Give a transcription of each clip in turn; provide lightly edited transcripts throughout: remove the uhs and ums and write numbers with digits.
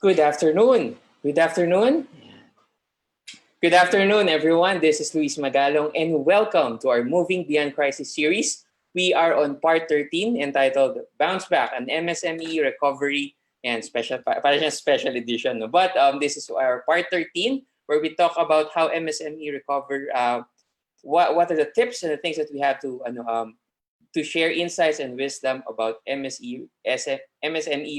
Good afternoon. Good afternoon. Good afternoon, everyone. This is Luis Magalong, and welcome to our Moving Beyond Crisis series. We are on part 13 entitled Bounce Back, an MSME Recovery and para siyang special edition. No? But this is our part 13 where we talk about how MSME recover, what are the tips and the things that we have to share insights and wisdom about MSME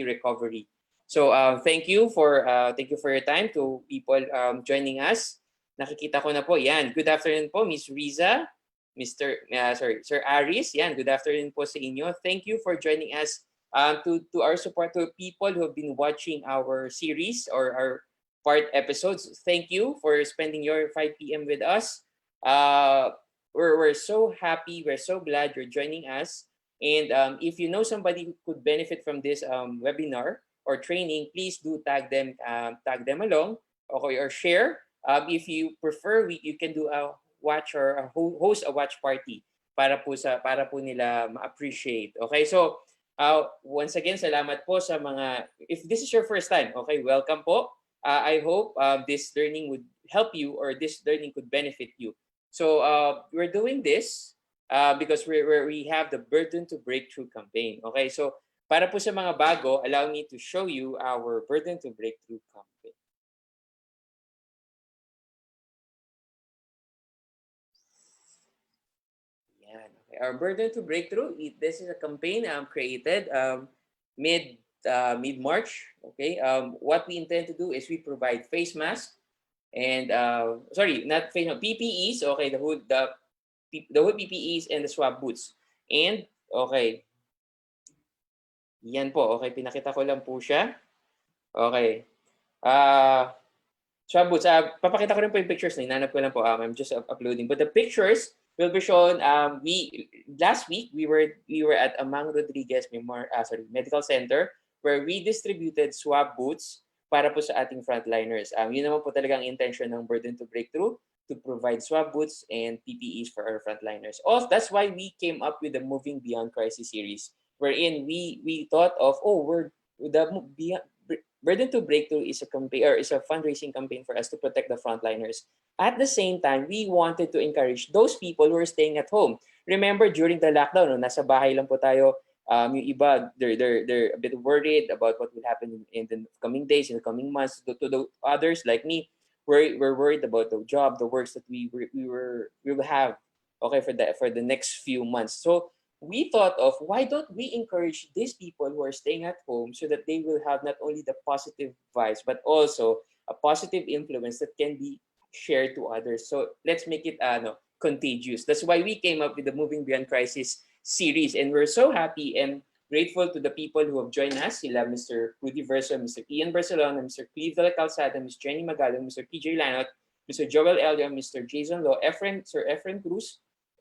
recovery. So thank you for your time to people joining us. Nakikita ko na po. Yan. Good afternoon po, Miss Riza, Sir Aris. Yan. Good afternoon po sa inyo. Thank you for joining us to our support to people who have been watching our series or our part episodes. Thank you for spending your 5 p.m. with us. We're so happy. We're so glad you're joining us. And if you know somebody who could benefit from this webinar or training, please do tag them along, okay, or share. If you prefer, you can do a watch or host a watch party para po nila ma-appreciate. Okay, so once again, salamat po sa mga, if this is your first time, okay, welcome po. I hope this learning would help you or this learning could benefit you. So we're doing this because we have the Burden to Breakthrough campaign. Okay, so para po sa mga bago, allow me to show you our Burden to Breakthrough campaign. Yan. Okay. Our Burden to Breakthrough, this is a campaign created mid-March. Okay, what we intend to do is we provide face masks and not face mask, PPEs. Okay, the hood PPEs and the swab boots. And okay, yan po. Okay, pinakita ko lang po siya. Okay. Swab boots. Papakita ko rin po yung pictures na hinanap ko lang po. I'm just uploading. But the pictures will be shown. Last week we were at Amang Rodriguez Medical Center where we distributed swab boots para po sa ating frontliners. Yun naman po talagang intention ng Burden to Breakthrough, to provide swab boots and PPEs for our frontliners. Also, that's why we came up with the Moving Beyond Crisis series, wherein we thought of, Burden to Breakthrough is a campaign or is a fundraising campaign for us to protect the frontliners. At the same time, we wanted to encourage those people who are staying at home. Remember, during the lockdown, nasa bahay lang po tayo. Yung iba, they're a bit worried about what will happen in the coming days, in the coming months. To the others like me, we're worried about the job, the works that we will have, okay, for the next few months. So we thought of, why don't we encourage these people who are staying at home so that they will have not only the positive vibes but also a positive influence that can be shared to others. So let's make it contagious. That's why we came up with the Moving Beyond Crisis series, and we're so happy and grateful to the people who have joined us. Sila Mr. Rudy Verso, Mr. Ian Barcelona, Mr. Cleve de la Calzada, Ms. Jenny Magalong, Mr. PJ Lanot, Mr. Joel Elio, Mr. Jason Lo, Sir Efren Cruz,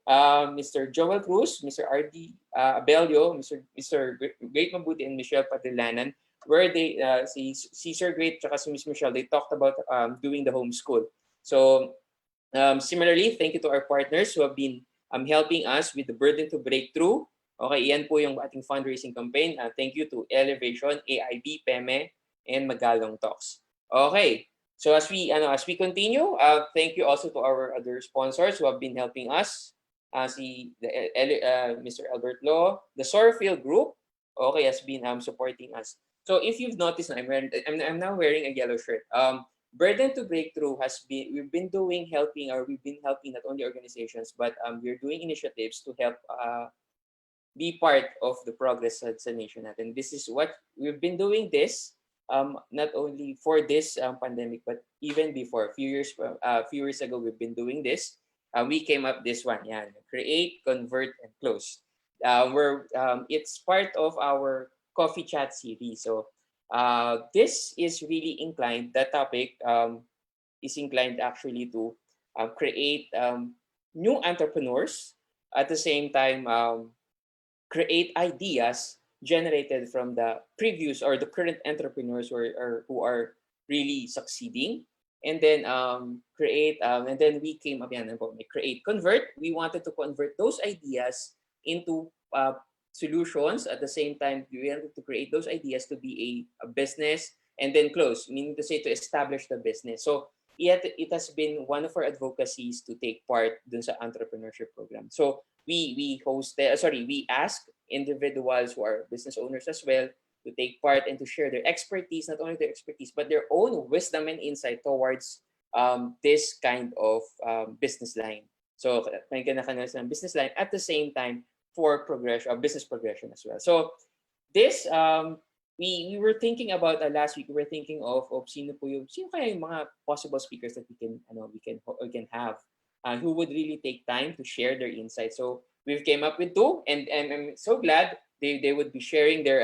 Mr. Joel Cruz, Mr. R.D. Abelio, Mr. Great Mabuti, and Michelle Padilanan, where they, si Sir Great at si Ms. Michelle, they talked about doing the homeschool. So similarly, thank you to our partners who have been helping us with the Burden to Breakthrough. Okay, iyan po yung ating fundraising campaign. Thank you to Elevation, AIB, PEME, and Magalong Talks. Okay, So as we continue, thank you also to our other sponsors who have been helping us. Mr. Albert Law, the Sorfield Group, okay, has been supporting us. So if you've noticed, I'm now wearing a yellow shirt. Burden to Breakthrough we've been helping not only organizations, but we're doing initiatives to help be part of the progress sa nation natin. This is what we've been doing this not only for this pandemic, but even before. A few years ago, we've been doing this. We came up this one, yeah, create, convert, and close. It's part of our coffee chat series. So this is really inclined. That topic is inclined actually to create new entrepreneurs at the same time. Create ideas generated from the previous or the current entrepreneurs who are really succeeding, and then and then we came up yan, create, convert. We wanted to convert those ideas into solutions. At the same time, we wanted to create those ideas to be a business, and then close, meaning to say to establish the business. So yet it has been one of our advocacies to take part dun sa entrepreneurship program. So we ask individuals who are business owners as well to take part and to share their expertise, not only their expertise, but their own wisdom and insight towards this kind of business line. So may kanya-kanya silang business line at the same time for business progression as well. So this we were thinking about last week. We were thinking of sino kaya yung mga possible speakers that we can have who would really take time to share their insights. So we've came up with two, and I'm so glad they would be sharing their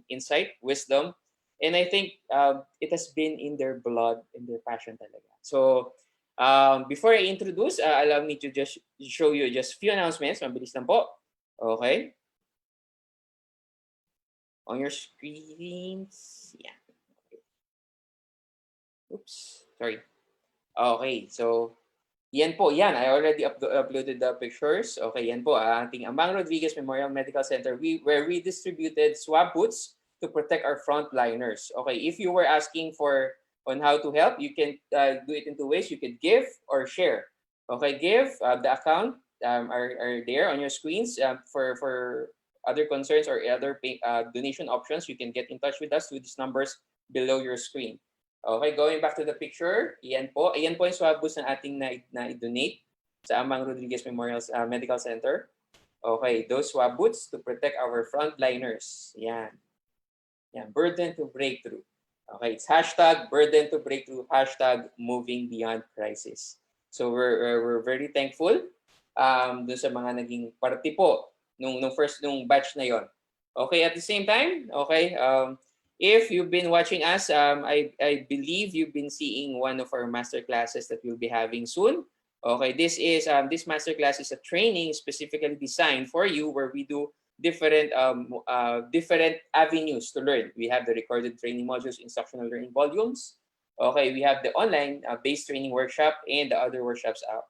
insight, wisdom, and I think it has been in their blood, in their passion talaga. So before I introduce, allow me to just show you just few announcements. Mabilis lang po. Okay. On your screens. Yeah. Oops. Sorry. Okay. So, yan po. Yan. I already uploaded the pictures. Okay. Yan po. Ating Amang Rodriguez Memorial Medical Center where we distributed swab boots to protect our frontliners. Okay. If you were asking on how to help, you can do it in two ways. You could give or share. Okay. Give. The account are there on your screens. For other concerns or other donation options, you can get in touch with us through these numbers below your screen. Okay, going back to the picture, iyan po yung swab boots na ating na-donate sa Amang Rodriguez Memorial Medical Center. Okay, those swab boots to protect our frontliners. Yan. Yan, burden to breakthrough. Okay, it's #burden to breakthrough, #moving beyond crisis. So we're very thankful dun sa mga naging parte po nung batch na yon. Okay, at the same time, okay, if you've been watching us, I believe you've been seeing one of our master classes that we'll be having soon. Okay, this master class is a training specifically designed for you, where we do different avenues to learn. We have the recorded training modules, instructional learning volumes. Okay, we have the online based training workshop, and the other workshops are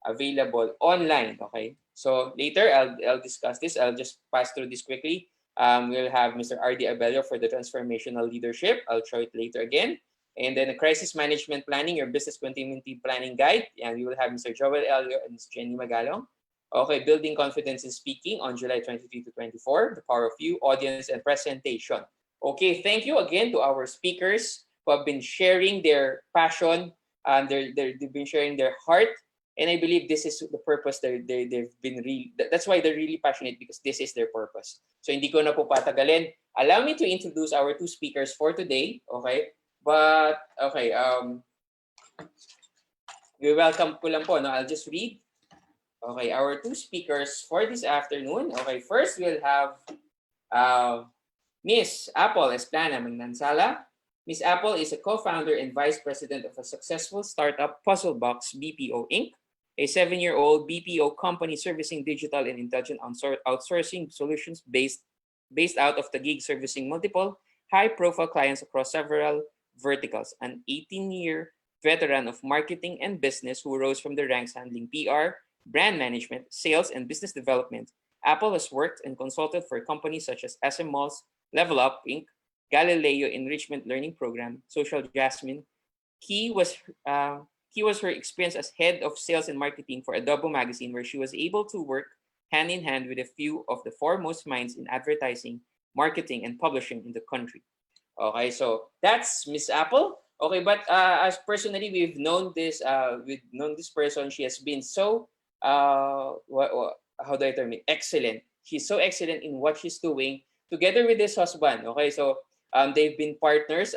available online. Okay, so later I'll discuss this. I'll just pass through this quickly. We'll have Mr. R.D. Abello for the transformational leadership. I'll show it later again. And then the crisis management planning, your business continuity planning guide. And we will have Mr. Joel Elio and Ms. Jenny Magalong. Okay, building confidence in speaking on July 23 to 24. The power of you, audience, and presentation. Okay, thank you again to our speakers who have been sharing their passion and they've been sharing their heart. And I believe this is the purpose they've been that's why they're really passionate, because this is their purpose. So hindi ko na po patagalin. Allow me to introduce our two speakers for today, okay? But okay, we welcome ko lang po, no? I'll just read. Okay, our two speakers for this afternoon. Okay, first we'll have Miss Apple Esplana Manansala. Miss Apple is a co-founder and vice president of a successful startup, Puzzlebox BPO Inc., a 7-year-old BPO company servicing digital and intelligent outsourcing solutions based out of Taguig, servicing multiple high-profile clients across several verticals. An 18-year veteran of marketing and business who rose from the ranks handling PR, brand management, sales, and business development, Apple has worked and consulted for companies such as SM Malls, Level Up Inc., Galileo Enrichment Learning Program, Social Jasmine. Key was key was her experience as head of sales and marketing for Adobo magazine, where she was able to work hand in hand with a few of the foremost minds in advertising, marketing, and publishing in the country. Okay, so that's Miss Apple. Okay, but as personally, we've known this person. She has been so how do I term it? Excellent. She's so excellent in what she's doing together with this husband. Okay, so they've been partners.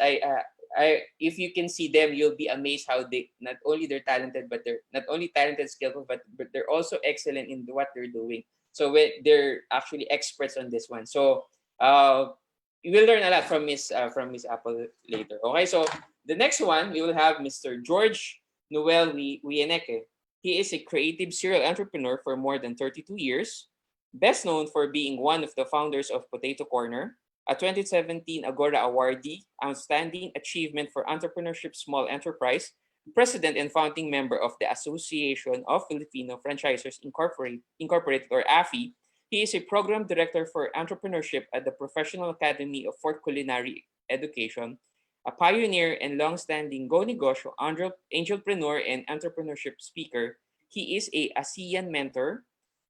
If you can see them, you'll be amazed how they not only they're talented, but they're not only talented, skillful, but they're also excellent in what they're doing. So they're actually experts on this one. So you will learn a lot from Miss Apple later. Okay, so the next one we will have Mr. George Noel Wieneke. He is a creative serial entrepreneur for more than 32 years, best known for being one of the founders of Potato Corner, a 2017 Agora awardee, Outstanding Achievement for Entrepreneurship Small Enterprise, president and founding member of the Association of Filipino Franchisers Incorporated, or AFI. He is a program director for entrepreneurship at the Professional Academy of Fort Culinary Education, a pioneer and long-standing Go Negosyo angelpreneur and entrepreneurship speaker. He is a ASEAN mentor.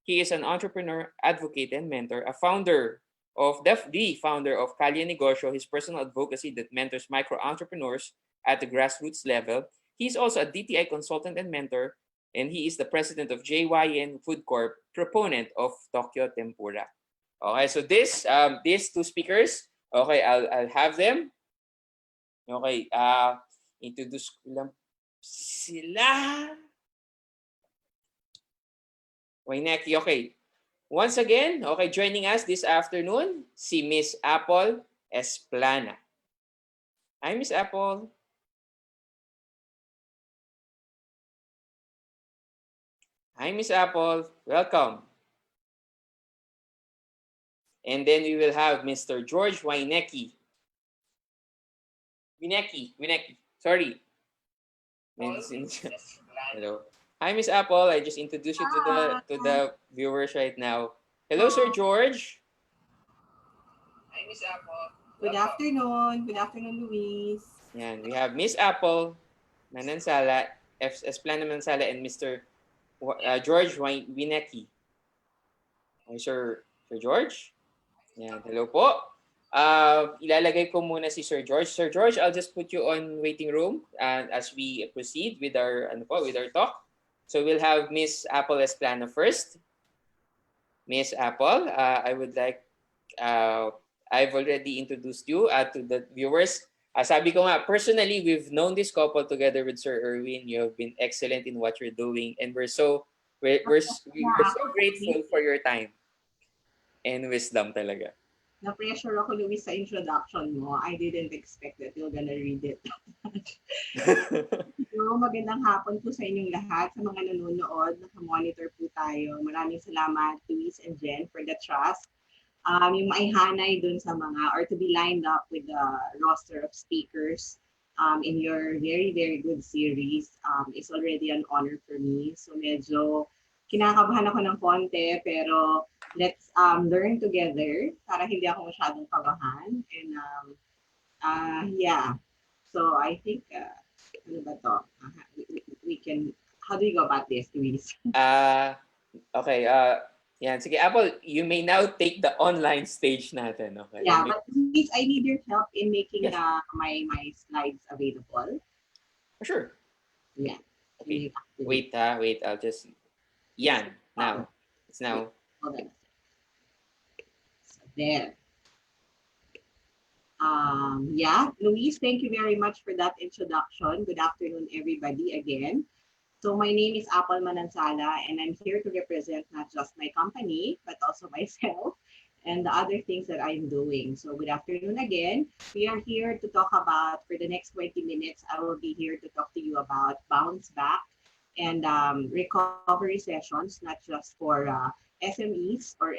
He is an entrepreneur, advocate, and mentor, a founder of the founder of Kalye Negosyo, his personal advocacy that mentors micro entrepreneurs at the grassroots level. He's also a DTI consultant and mentor, and he is the president of JYN Food Corp, proponent of Tokyo Tempura. Okay, so these two speakers, okay, I'll have them. Okay, introduce ko lang sila. Wieneke, okay. Once again, okay, joining us this afternoon, si Miss Apple Esplana. Hi, Miss Apple. Hi, Miss Apple. Welcome. And then we will have Mr. George Wieneke. Wieneke. Sorry. Hello. Hi, Miss Apple. I just introduced you to the viewers right now. Hello, Sir George. Hi, Miss Apple. Good afternoon. Good afternoon, Luis. Yan, we have Miss Apple, Manansala, Esplana Manansala, and Mr. George Wieneke. Okay, Sir George. Yan, hello po. Ilalagay ko muna si Sir George. Sir George, I'll just put you on waiting room as we proceed with our talk. So we'll have Miss Apple Esplana first. Miss Apple, I would like I've already introduced you to the viewers. Sabi ko nga, personally, we've known this couple together with Sir Erwin. You have been excellent in what you're doing, and we're so grateful for your time and wisdom talaga. Na-pressure ako, Luis, sa introduction mo. I didn't expect that you're gonna read it. So, magandang hapon po sa inyong lahat, sa mga nanonood, naka-monitor po tayo. Maraming salamat, Luis and Jen, for the trust. Yung maihanay dun sa mga, or to be lined up with the roster of speakers in your very, very good series is already an honor for me. So medyo kinakabahan ako ng konti, pero let's learn together para hindi ako masyadong kabahan. And yeah, so I think, ano ba to? We can, how do we go about this, Luis? Okay, yan. Sige, Apple, you may now take the online stage natin. Okay. Yeah, but please, I need your help in making my slides available. Sure. Yeah. Okay. Wait, I'll just... Yan. Now. It's now. Hold on. So there. Yeah, Luis, thank you very much for that introduction. Good afternoon, everybody, again. So my name is Apple Manansala, and I'm here to represent not just my company, but also myself and the other things that I'm doing. So good afternoon again. We are here to talk about, for the next 20 minutes, I will be here to talk to you about bounce back and recovery sessions, not just for SMEs or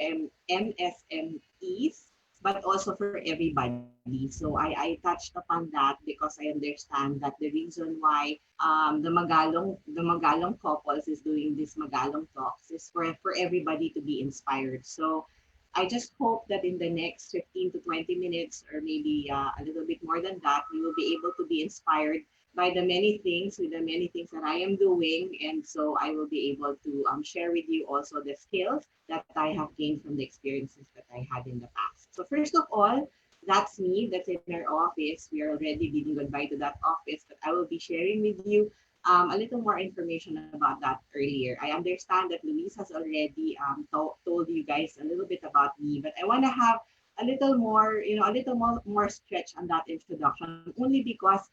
MSMEs, but also for everybody. So I touched upon that because I understand that the reason why the Magalong couples is doing this Magalong talks is for everybody to be inspired. So I just hope that in the next 15 to 20 minutes, or maybe a little bit more than that, you will be able to be inspired by the many things, with the many things that I am doing. And so I will be able to share with you also the skills that I have gained from the experiences that I had in the past. So first of all, that's me. That's in our office. We are already bidding goodbye to that office, but I will be sharing with you a little more information about that earlier. I understand that Luis has already told you guys a little bit about me, but I want to have a little more, a little more stretch on that introduction, only because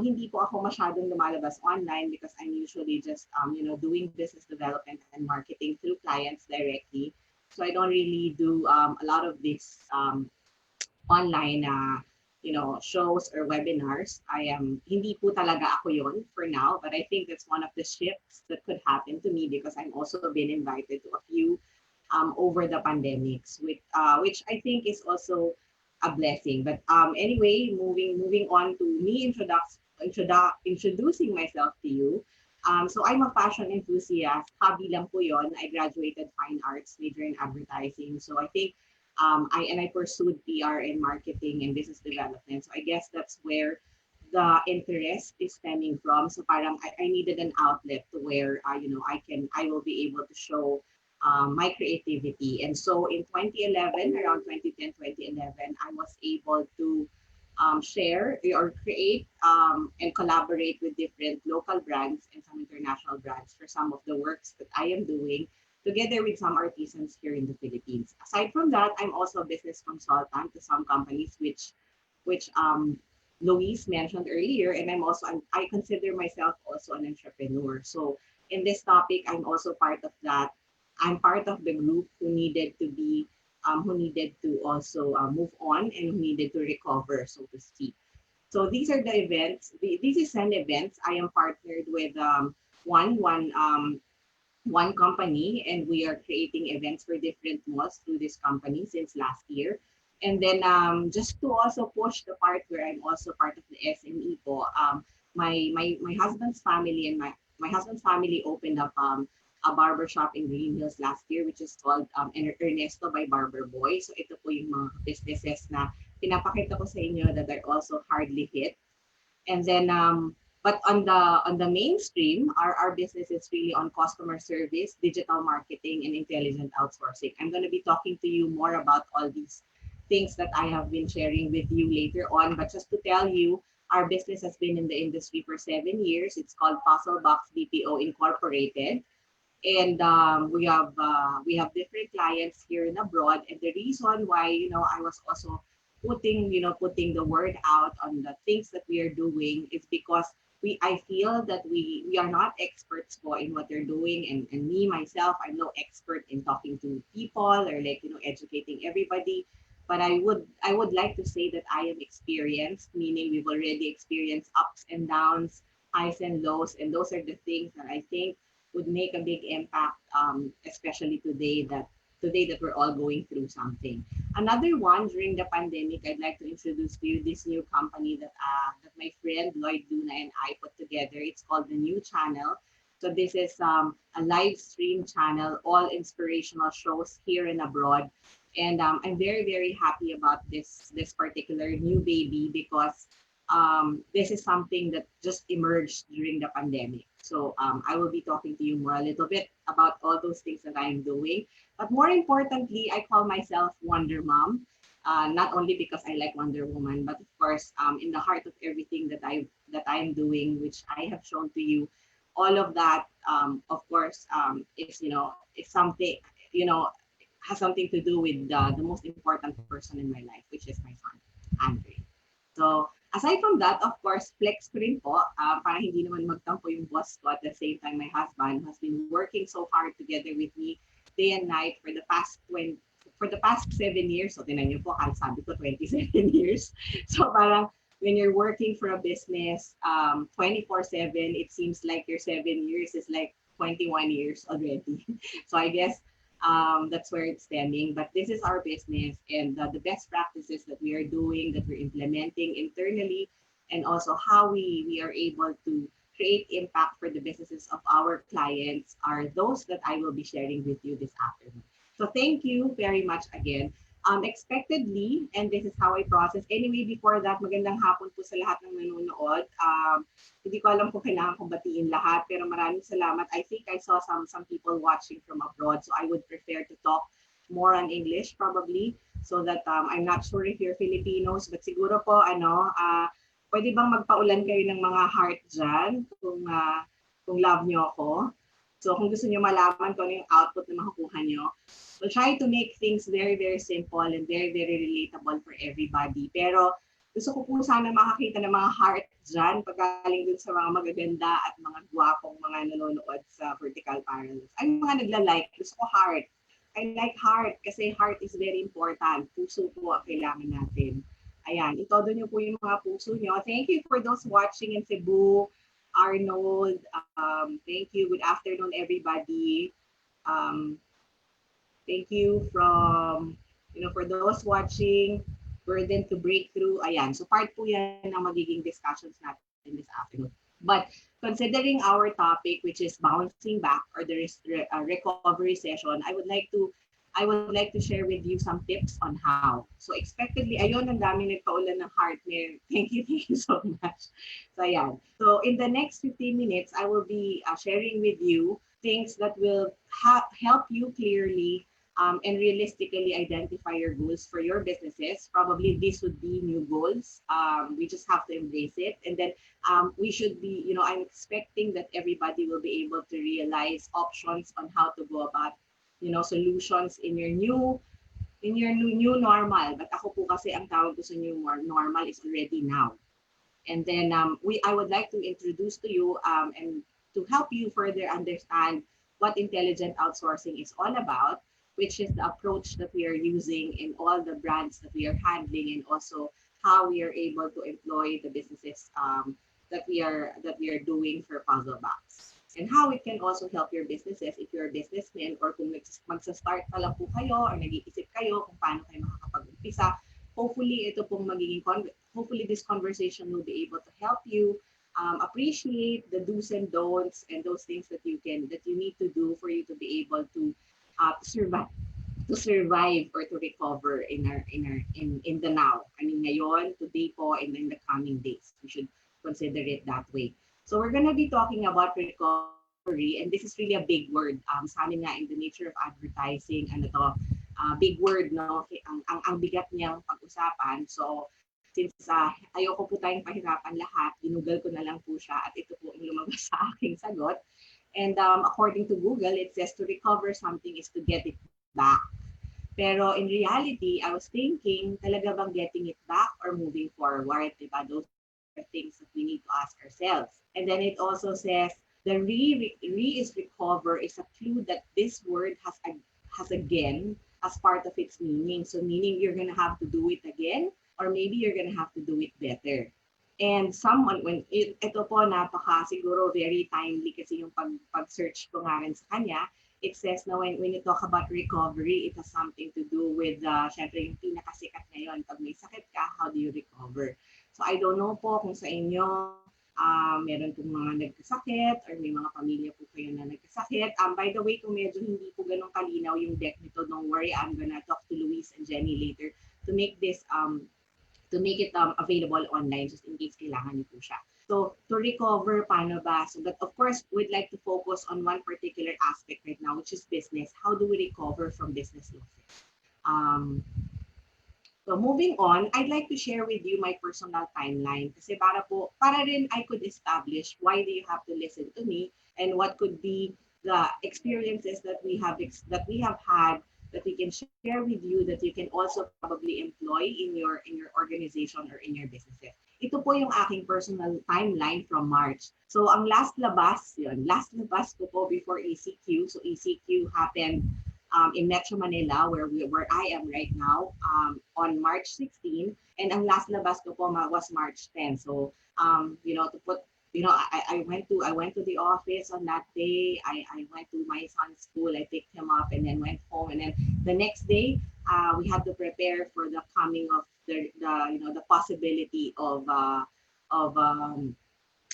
hindi po ako masyadong lumalabas online because I'm usually just, doing business development and marketing through clients directly. So I don't really do a lot of this online shows or webinars. I am hindi po talaga ako yon for now, but I think that's one of the shifts that could happen to me because I'm also been invited to a few over the pandemics, which I think is also a blessing. But anyway, moving on to me introducing myself to you. So I'm a fashion enthusiast. Hobby lang po yon. I graduated fine arts, major in advertising. So I think I pursued PR and marketing and business development. So I guess that's where the interest is stemming from. So parang I needed an outlet to where I will be able to show my creativity. And so in 2011, around 2010, 2011, I was able to share or create and collaborate with different local brands and some international brands for some of the works that I am doing together with some artisans here in the Philippines. Aside from that, I'm also a business consultant to some companies, which Louise mentioned earlier, and I consider myself also an entrepreneur. So in this topic, I'm also part of that. I'm part of the group who needed to also move on and who needed to recover, so to speak. So these are the events. These is an events. I am partnered with one one one company, and we are creating events for different malls through this company since last year. And then just to also push the part where I'm also part of the SME po, my husband's family and my husband's family opened up a barber shop in Green Hills last year, which is called Ernesto by Barber Boy. So ito po yung mga businesses na pinapakita ko sa inyo that are also hardly hit. And then but on the mainstream, our business is really on customer service, digital marketing, and intelligent outsourcing. I'm going to be talking to you more about all these things that I have been sharing with you later on. But just to tell you, our business has been in the industry for 7 years. It's called Puzzle Box BPO Incorporated, and we have different clients here and abroad. And the reason why I was also putting the word out on the things that we are doing is because I feel that we are not experts po in what they're doing, and me myself, I'm no expert in talking to people or like educating everybody. But I would like to say that I am experienced, meaning we've already experienced ups and downs, highs and lows, and those are the things that I think would make a big impact, especially today that we're all going through something. Another one, during the pandemic, I'd like to introduce to you this new company that my friend Lloyd Luna and I put together. It's called the New Channel. So this is a live stream channel, all inspirational shows here and abroad. And I'm very, very happy about this particular new baby because this is something that just emerged during the pandemic. So I will be talking to you more a little bit about all those things that I'm doing. But more importantly, I call myself Wonder Mom. Not only because I like Wonder Woman, but of course, in the heart of everything that I'm doing, which I have shown to you, all of that, of course, is something, you know, has something to do with the most important person in my life, which is my son, Andre. So aside from that, of course, flex ko rin po, para hindi naman magtampo yung boss ko. At the same time, my husband has been working so hard together with me day and night for the past 7 years. So tinan niyo po, sabi ko 27 years. So parang when you're working for a business 24/7, it seems like your 7 years is like 21 years already. So I guess that's where it's stemming. But this is our business, and the best practices that we are doing, that we're implementing internally, and also how we are able to create impact for the businesses of our clients are those that I will be sharing with you this afternoon. So thank you very much again. Expectedly, and this is how I process. Anyway, before that, magandang hapon po sa lahat ng nanonood. Hindi ko alam kung kailangan kong batiin lahat, pero maraming salamat. I think I saw some people watching from abroad, so I would prefer to talk more on English probably, so that I'm not sure if you're Filipinos, but siguro po, pwede bang magpaulan kayo ng mga heart dyan kung love nyo ako. So kung gusto nyo malaman kung ano yung output na makukuha nyo, we'll try to make things very, very simple and very, very relatable for everybody. Pero gusto ko po sana makakita ng mga heart dyan pagkaling dun sa mga magaganda at mga gwapong mga nanonood sa vertical parallels. Ay, mga nagla-like, gusto ko heart. I like heart kasi heart is very important. Puso po ang kailangan natin. Ayan, itodo nyo po yung mga puso nyo. Thank you for those watching in Cebu, Arnold. Thank you. Good afternoon, everybody. Thank you for those watching, Burden to Breakthrough. Ayan, so part po yan ng magiging discussions natin this afternoon. But considering our topic, which is bouncing back or the recovery session, I would like to share with you some tips on how. So expectedly, ayun, ang dami nagpaulan ng heart. Thank you so much. So ayan. So in the next 15 minutes, I will be sharing with you things that will help you clearly and realistically identify your goals for your businesses. Probably this would be new goals. We just have to embrace it. And then we should be, I'm expecting that everybody will be able to realize options on how to go about, solutions in your new normal. But ako po kasi ang tawag ko sa new normal is already now. And then I would like to introduce to you and to help you further understand what intelligent outsourcing is all about, which is the approach that we are using in all the brands that we are handling, and also how we are able to employ the businesses that we are doing for Puzzle Box, and how it can also help your businesses if you're a businessman, or kung magsa-start pa lang po kayo or nag-iisip kayo kung paano kayo makakapag-umpisa. Hopefully hopefully this conversation will be able to help you appreciate the do's and don'ts and those things that you need to do for you to be able to survive or to recover in the now. I mean, ngayon, today po, and in the coming days. We should consider it that way. So we're gonna be talking about recovery, and this is really a big word. Sa amin nga, in the nature of advertising, big word, no? Ang bigat niyang pag-usapan. So since ayoko po tayong pahirapan lahat, ginugal ko na lang po siya at ito po ang lumabas sa aking sagot. And according to Google, it says to recover something is to get it back. Pero in reality, I was thinking, talaga bang getting it back or moving forward? Diba? Those are things that we need to ask ourselves. And then it also says, the re is recover is a clue that this word has again as part of its meaning. So meaning you're gonna have to do it again, or maybe you're gonna have to do it better. And ito po siguro very timely kasi yung pag-search ko nga rin sa kanya, it says na when you talk about recovery, it has something to do with, syempre yung pinakasikat ngayon, pag may sakit ka, how do you recover? So I don't know po kung sa inyo, meron pong mga nagkasakit or may mga pamilya po kayo na nagkasakit. By the way, kung medyo hindi po ganun kalinaw yung deck nito, don't worry, I'm gonna talk to Luis and Jenny later to make this available online just in case kailangan niyo po siya. So to recover, paano ba? So but of course, we'd like to focus on one particular aspect right now, which is business. How do we recover from business losses? So moving on, I'd like to share with you my personal timeline kasi para rin I could establish why do you have to listen to me and what could be the experiences that we have had that we can share with you that you can also probably employ in your organization or in your businesses. Ito po yung aking personal timeline from March. So ang last labas ko po before ECQ. So ECQ happened in Metro Manila where I am right now on March 16, and ang last labas ko po was March 10. So I went to the office on that day. I went to my son's school. I picked him up and then went home. And then the next day, we had to prepare for the coming of the possibility of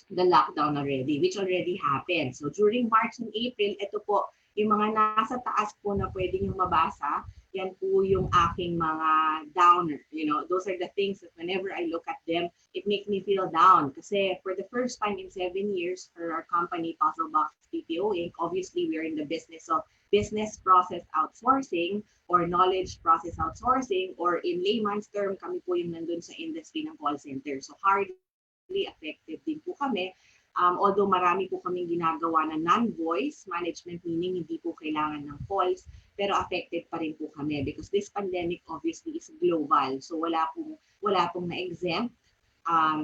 the lockdown already, which already happened. So during March and April, ito po Yung mga nasa taas po na pwede nyo mabasa, yan po yung aking mga downer. Those are the things that whenever I look at them, it makes me feel down. Kasi for the first time in 7 years for our company, Puzzle Box PPO Inc., obviously we're in the business of business process outsourcing or knowledge process outsourcing, or in layman's term, kami po yung nandun sa industry ng call center. So hardly effective din po kami. Although marami po kaming ginagawa na non-voice management, meaning hindi po kailangan ng calls, pero affected pa rin po kami because this pandemic obviously is global. So wala pong na-exempt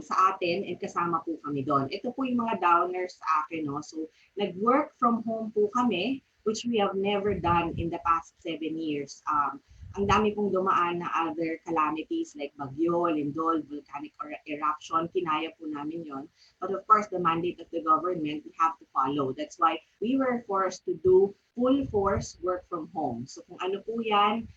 sa atin and kasama po kami doon. Ito po yung mga downers sa akin. No? So nag-work from home po kami, which we have never done in the past 7 years. Ang dami pong dumaan na other calamities like bagyo, lindol, volcanic eruption, kinaya po namin yon. But of course, the mandate of the government, we have to follow. That's why we were forced to do full force work from home. So kung ano po yan,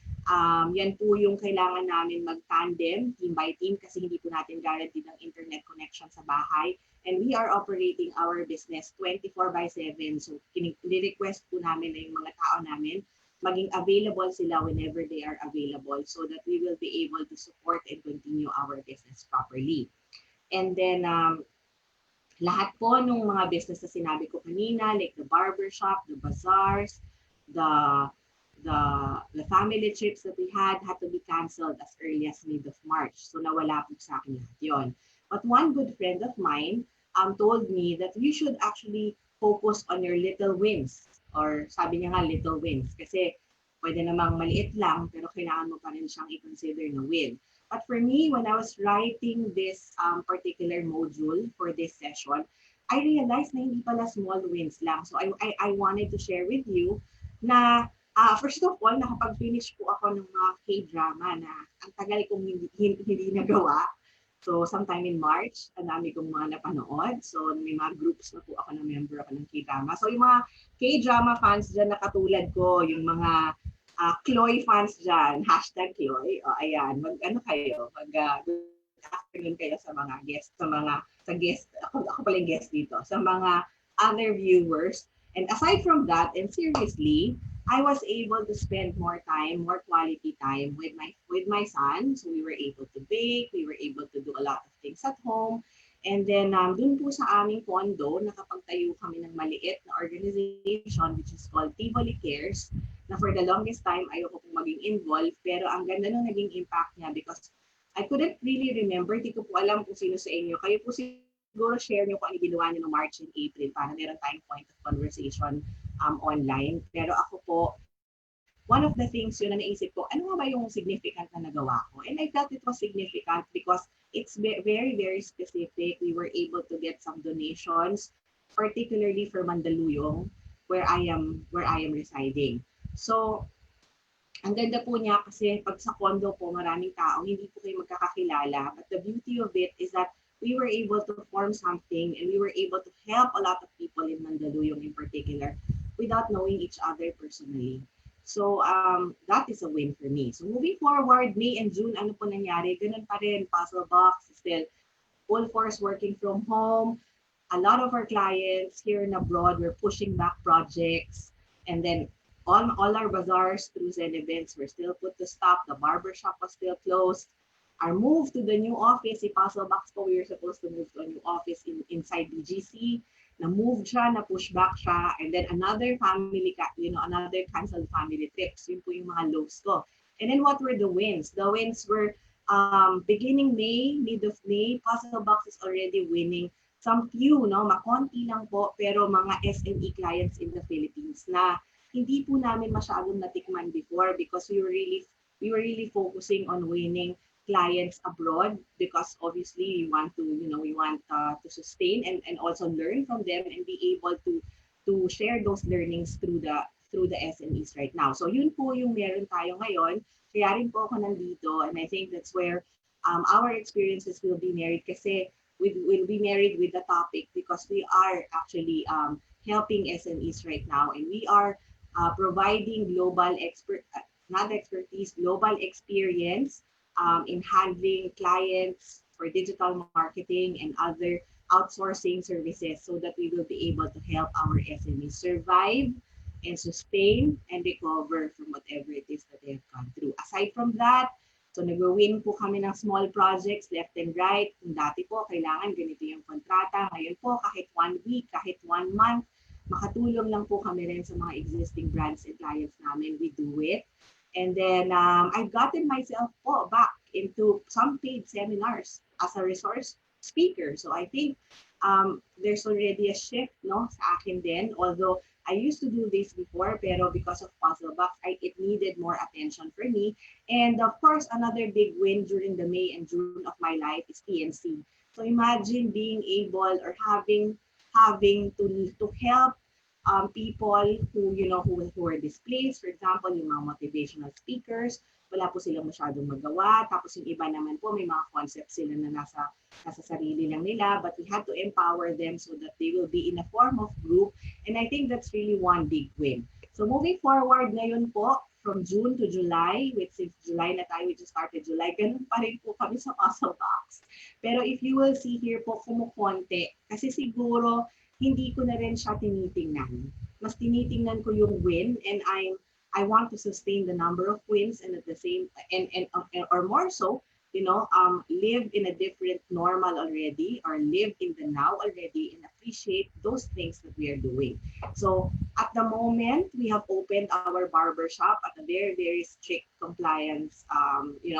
yan po yung kailangan namin mag-tandem, team by team, kasi hindi po natin guaranteed ng internet connection sa bahay. And we are operating our business 24/7. So kini-request po namin na yung mga tao namin maging available sila whenever they are available so that we will be able to support and continue our business properly. And then, lahat po nung mga business na sinabi ko kanina, like the barbershop, the bazaars, the family trips that we had to be canceled as early as mid of March. So nawala po sa akin lahat yun. But one good friend of mine told me that you should actually focus on your little wins. Or sabi niya nga, little wins. Kasi pwede namang maliit lang, pero kailangan mo pa rin siyang i-consider na win. But for me, when I was writing this particular module for this session, I realized na hindi pala small wins lang. So I wanted to share with you na first of all, nakapag-finish po ako ng mga K-drama na ang tagal kong hindi nagawa. So sometime in March, ang dami kong mga napanood. So may mga groups na po ako na member ako ng K-drama. So yung mga K-drama fans dyan na katulad ko, yung mga Chloe fans dyan, hashtag Chloe, ayan, mag-ano kayo, good afternoon kayo sa mga guest, ako pala yung guest dito, sa mga other viewers. And aside from that, and seriously, I was able to spend more quality time with my son. So we were able to bake, we were able to do a lot of things at home. And then dun po sa aming condo, nakapagtayo kami ng maliit na organization which is called Tivoli Cares, na for the longest time ayoko pong maging involved, pero ang ganda nung naging impact niya because I couldn't really remember, di ko po alam kung sino sa inyo. Kayo po siguro share niyo kung ano ginawa niyo no March and April para meron tayong point of conversation online. Pero ako po, one of the things yun na naisip ko, ano nga ba yung significant na nagawa ko? And I felt it was significant because it's very, very specific. We were able to get some donations, particularly for Mandaluyong, where I am residing. So, ang ganda po niya kasi pag sa condo po, maraming tao, hindi po kayo magkakakilala. But the beauty of it is that we were able to form something and we were able to help a lot of people in Mandaluyong in particular without knowing each other personally. So that is a win for me. So moving forward, May and June, ano po nangyari? Ganun pa rin, Puzzle Box, still full force working from home. A lot of our clients here and abroad were pushing back projects. And then all our bazaars, cruise and events were still put to stop. The barbershop was still closed. Our move to the new office, si Puzzle Box po, we were supposed to move to a new office inside BGC. Na-move siya, na-push back siya, and then another canceled family trips. Yun po yung mga lows ko. And then what were the wins? The wins were beginning May, mid of May, Puzzle Box is already winning some few, makonti lang po, pero mga SME clients in the Philippines na hindi po namin masyadong natikman before because we were really focusing on winning clients abroad because obviously we want to sustain and also learn from them and be able to share those learnings through the SMEs right now. So yun po yung meron tayo ngayon. Kaya rin po ako nandito and I think that's where our experiences will be married kasi we'll be married with the topic because we are actually helping SMEs right now and we are providing global global experience in handling clients for digital marketing and other outsourcing services so that we will be able to help our SMEs survive and sustain and recover from whatever it is that they have gone through. Aside from that, so nag-win po kami ng small projects left and right. Kung dati po, kailangan ganito yung kontrata. Ngayon po, kahit 1 week, kahit 1 month, makatulong lang po kami rin sa mga existing brands and clients namin. We do it. And then I've gotten myself po back into some paid seminars as a resource speaker. So I think there's already a shift, no, sa akin din. Although I used to do this before, pero because of Puzzle Box, it needed more attention for me. And of course, another big win during the May and June of my life is TNC. So imagine being able or having to help people who who are displaced. For example, yung mga motivational speakers, wala po silang masyadong magawa. Tapos yung iba naman po, may mga concepts sila na nasa sarili lang nila, but we had to empower them so that they will be in a form of group. And I think that's really one big win. So moving forward ngayon po, from June to July, which since July na tayo, we just started July, ganun pa rin po kami sa Puzzle Box. Pero if you will see here po, kumukonti. Kasi siguro, hindi ko na rin siya tinitingnan. Mas tinitingnan ko yung win, and I want to sustain the number of wins, and at the same and or more so, live in a different normal already, or live in the now already, and appreciate those things that we are doing. So at the moment, we have opened our barber shop at a very, very strict compliance. We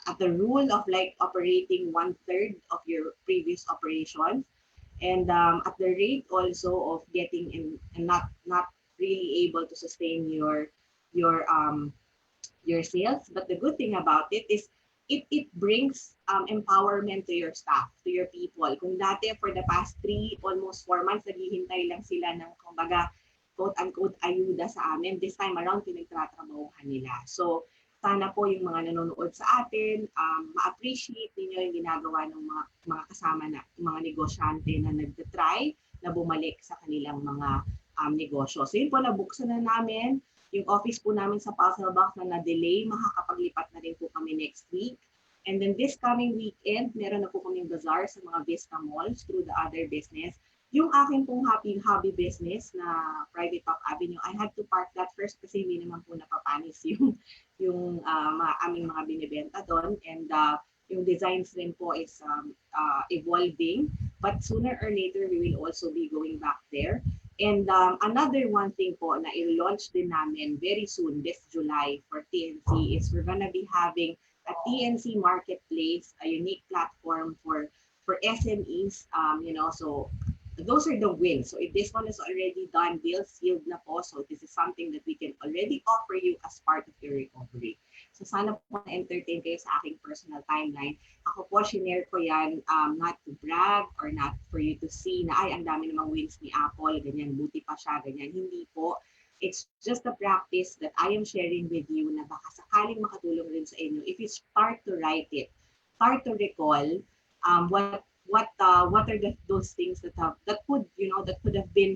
at the rule of like operating 1/3 of your previous operations, and at the rate also of getting in and not really able to sustain your your sales. But the good thing about it is it brings empowerment to your staff, to your people. Kung dati for the past almost 4 months, naghihintay lang sila ng kumbaga quote-unquote ayuda sa amin, this time around pinagtatrabahuhan nila. So sana po yung mga nanonood sa atin, ma-appreciate ninyo yung ginagawa ng mga kasama na, yung mga negosyante na nagtatry na bumalik sa kanilang mga negosyo. So yun po, nabuksan na namin yung office po namin sa Puzzle Box na na-delay. Makakapaglipat na rin po kami next week. And then this coming weekend, meron na po kaming bazaar sa mga Vista Malls through the other business. Yung akin pong hobby business na Private Pop Avenue, I had to park that first kasi hindi naman po napapanis yung aming mga binibenta doon. And yung designs rin po is evolving. But sooner or later, we will also be going back there. And another one thing po na i-launch din namin very soon, this July for TNC, is we're gonna be having a TNC Marketplace, a unique platform for SMEs. So those are the wins. So if this one is already done, deal sealed na po. So this is something that we can already offer you as part of your recovery. So sana po na-entertain kayo sa aking personal timeline. Ako po, shinare ko yan not to brag or not for you to see na ay, ang dami namang wins ni Apple, ganyan, buti pa siya, ganyan. Hindi po. It's just a practice that I am sharing with you na baka sakaling makatulong rin sa inyo. If you start to write it, start to recall what are those things that could have been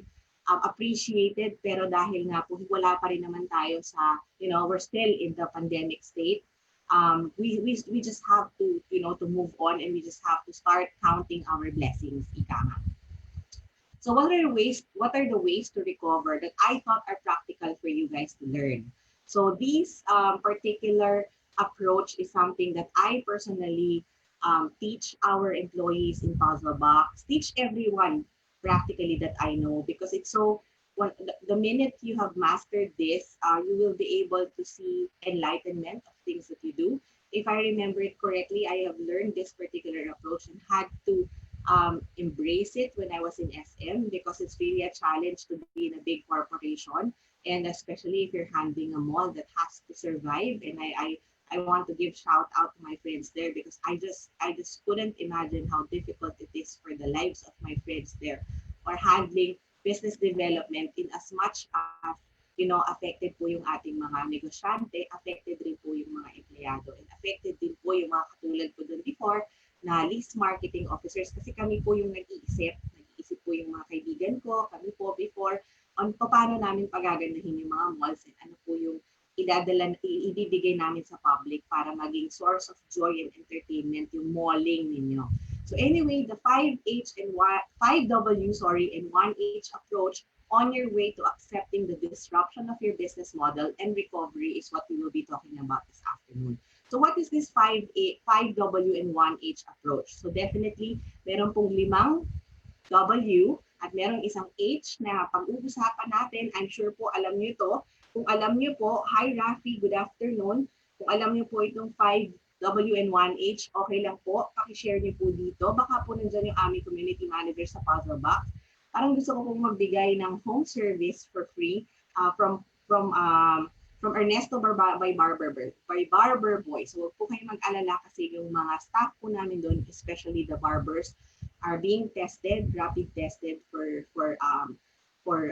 appreciated, pero dahil nga po wala pa rin naman tayo sa we're still in the pandemic state, we just have to to move on, and we just have to start counting our blessings, ika nga. So what are the ways to recover that I thought are practical for you guys to learn? So this particular approach is something that I personally teach our employees in Puzzle Box, teach everyone practically that I know, because it's so, the minute you have mastered this, you will be able to see enlightenment of things that you do. If I remember it correctly, I have learned this particular approach and had to embrace it when I was in SM, because it's really a challenge to be in a big corporation, and especially if you're handling a mall that has to survive. And I want to give shout out to my friends there, because I just couldn't imagine how difficult it is for the lives of my friends there, or handling business development in as much as affected po yung ating mga negosyante, affected rin po yung mga empleyado, and affected din po yung mga katulad ko doon before na list marketing officers, kasi kami po yung nag-iisip po yung mga kaibigan ko, kami po before on paano namin pagagandahin yung mga malls, and ano po yung ibibigay namin sa public para maging source of joy and entertainment yung malling ninyo. So anyway, the 5W and 1H approach on your way to accepting the disruption of your business model and recovery is what we will be talking about this afternoon. So what is this 5W and 1H approach? So definitely, meron pong 5W at merong isang H na pag-uusapan natin. I'm sure po alam niyo ito. Kung alam niyo po, hi Rafi, good afternoon. Kung alam niyo po itong 5W and 1H, okay lang po. Pakishare niyo po dito. Baka po nandyan yung aming community manager sa Puzzle Box. Parang gusto ko pong magbigay ng home service for free from Ernesto by Barber Boy. So huwag po kayong mag-alala kasi yung mga staff po namin doon, especially the barbers, are being tested, rapid tested for the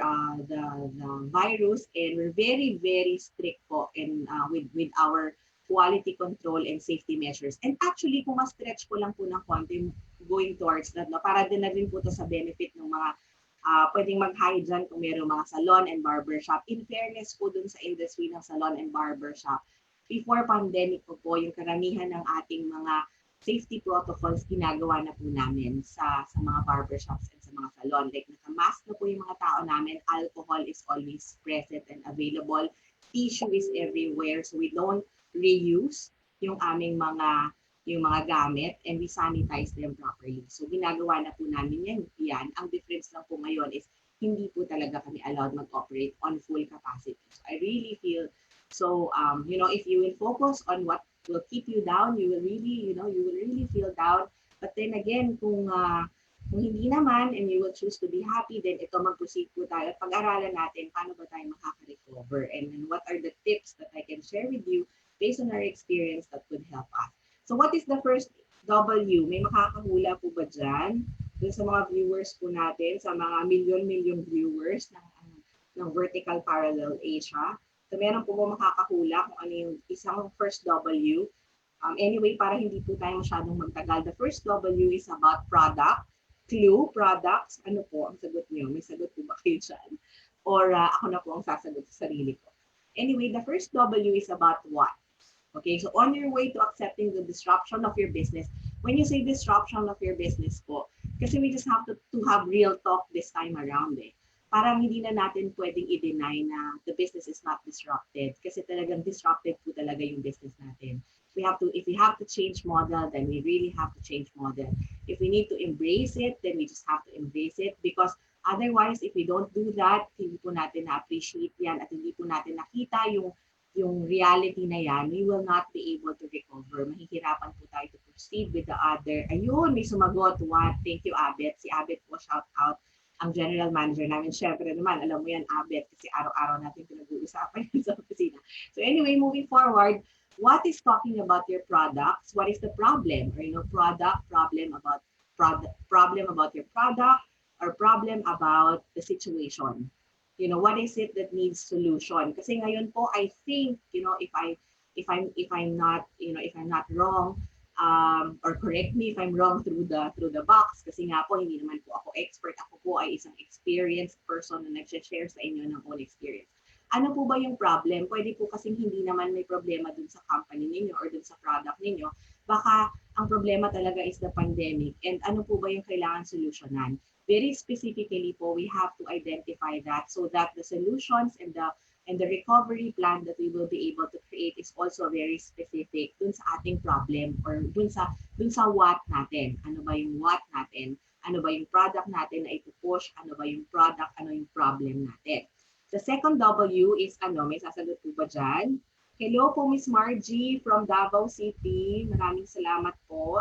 virus, and we're very strict po and with our quality control and safety measures. And actually, kung ma-stretch ko lang po ng konti going towards that, no, para din na rin po to sa benefit ng mga pwedeng mag-hire dyan kung mayroong mga salon and barbershop. In fairness po dun sa industry ng salon and barbershop, before pandemic po, yung karamihan ng ating mga safety protocols ginagawa na po namin sa mga barbershops and sa mga salon. Like naka-mask na po yung mga tao namin, alcohol is always present and available, tissue is everywhere, so we don't reuse yung aming mga gamit and we sanitize them properly. So ginagawa na po namin yan. Ang difference lang po ngayon is hindi po talaga kami allowed mag-operate on full capacity. So I really feel so if you will focus on what will keep you down, you will really feel down. But then again, kung hindi naman and you will choose to be happy, then ito mag-proceed po tayo at pag-aralan natin paano ba tayo makaka-recover and what are the tips that I can share with you based on our experience that could help us. So what is the first W? May makakahula po ba dyan? Dun sa mga viewers po natin, sa mga million viewers ng Vertical Parallel Asia. So meron po ba makakahula kung ano yung isang first W? Anyway, para hindi po tayo masyadong magtagal, the first W is about product. Clue, products. Ano po ang sagot niyo? May sagot po ba kayo dyan? Or ako na po ang sasagot sa sarili ko. Anyway, the first W is about what? Okay, so on your way to accepting the disruption of your business, when you say disruption of your business po, kasi we just have to have real talk this time around eh. Parang hindi na natin pwedeng i-deny na the business is not disrupted kasi talagang disrupted po talaga yung business natin. If we have to change model, then we really have to change model. If we need to embrace it, then we just have to embrace it because otherwise, if we don't do that, hindi po natin na-appreciate yan at hindi po natin nakita yung reality na yan, we will not be able to recover. Mahihirapan po tayo to proceed with the other. Ayun, may sumagot. What? Thank you, Abet. Si Abet po, shout out ang general manager namin. Syempre naman, alam mo yan, Abet, kasi araw-araw natin pinag-uusapan sa opisina. So anyway, moving forward, what is talking about your products? What is the problem? Or problem about your product, or problem about the situation. What is it that needs solution? Kasi ngayon po, I think, if I'm not wrong, or correct me if I'm wrong through the box, kasi nga po, hindi naman po ako expert. Ako po ay isang experienced person na nag-share sa inyo ng own experience. Ano po ba yung problem? Pwede po kasing hindi naman may problema dun sa company ninyo or dun sa product ninyo. Baka ang problema talaga is the pandemic. And ano po ba yung kailangan solusyonan? Very specifically po, we have to identify that so that the solutions and the recovery plan that we will be able to create is also very specific dun sa ating problem or dun sa what natin. Ano ba yung what natin? Ano ba yung product natin na ipupush? Ano ba yung product? Ano yung problem natin? The second W is may sasagot po ba dyan? Hello po, Miss Margie from Davao City. Maraming salamat po.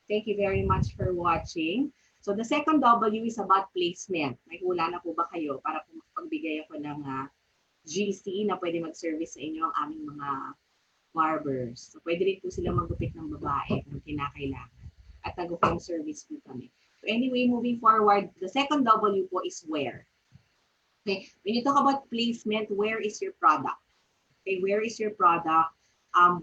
Thank you very much for watching. So the second W is about placement. May hula na po ba kayo para po magbigay ako ng GC na pwede mag-service sa inyo ang aming mga barbers. So pwede rin po sila magupit ng babae kung kinakailangan. At nag-home service po kami. So anyway, moving forward, the second W po is where. Okay, when you talk about placement, where is your product? Okay, where is your product?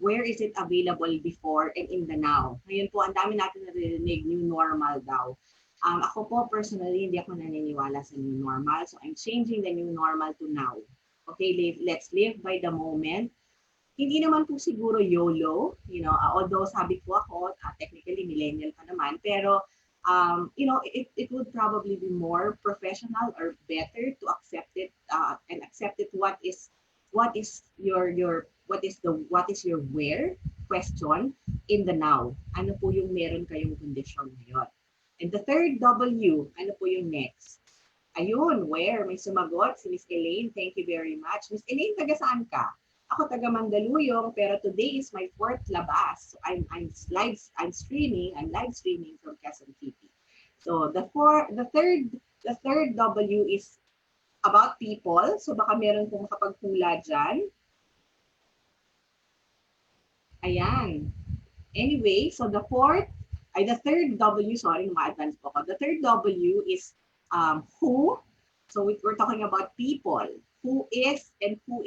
Where is it available before and in the now? Ngayon po, ang dami natin narinig new normal daw. Ako po, personally, hindi ako naniniwala sa new normal. So I'm changing the new normal to now. Okay, let's live by the moment. Hindi naman po siguro YOLO, although sabi ko ako, technically millennial pa naman, pero it would probably be more professional or better to accept it and accept it what is your where question in the now. Ano po yung meron kayong kondisyon ngayon? And the third W, ano po yung next? Ayun, where? May sumagot si Miss Elaine. Thank you very much. Miss Elaine, taga saan ka? Ako taga Mandaluyong, pero today is my fourth labas. So I'm live streaming from Quezon City. So the third W is about people. So baka meron pong makapagpula dyan. Ayan. Anyway, so the third W, sorry, ma-advance po ako. The third W is who. So we're talking about people. Who is and who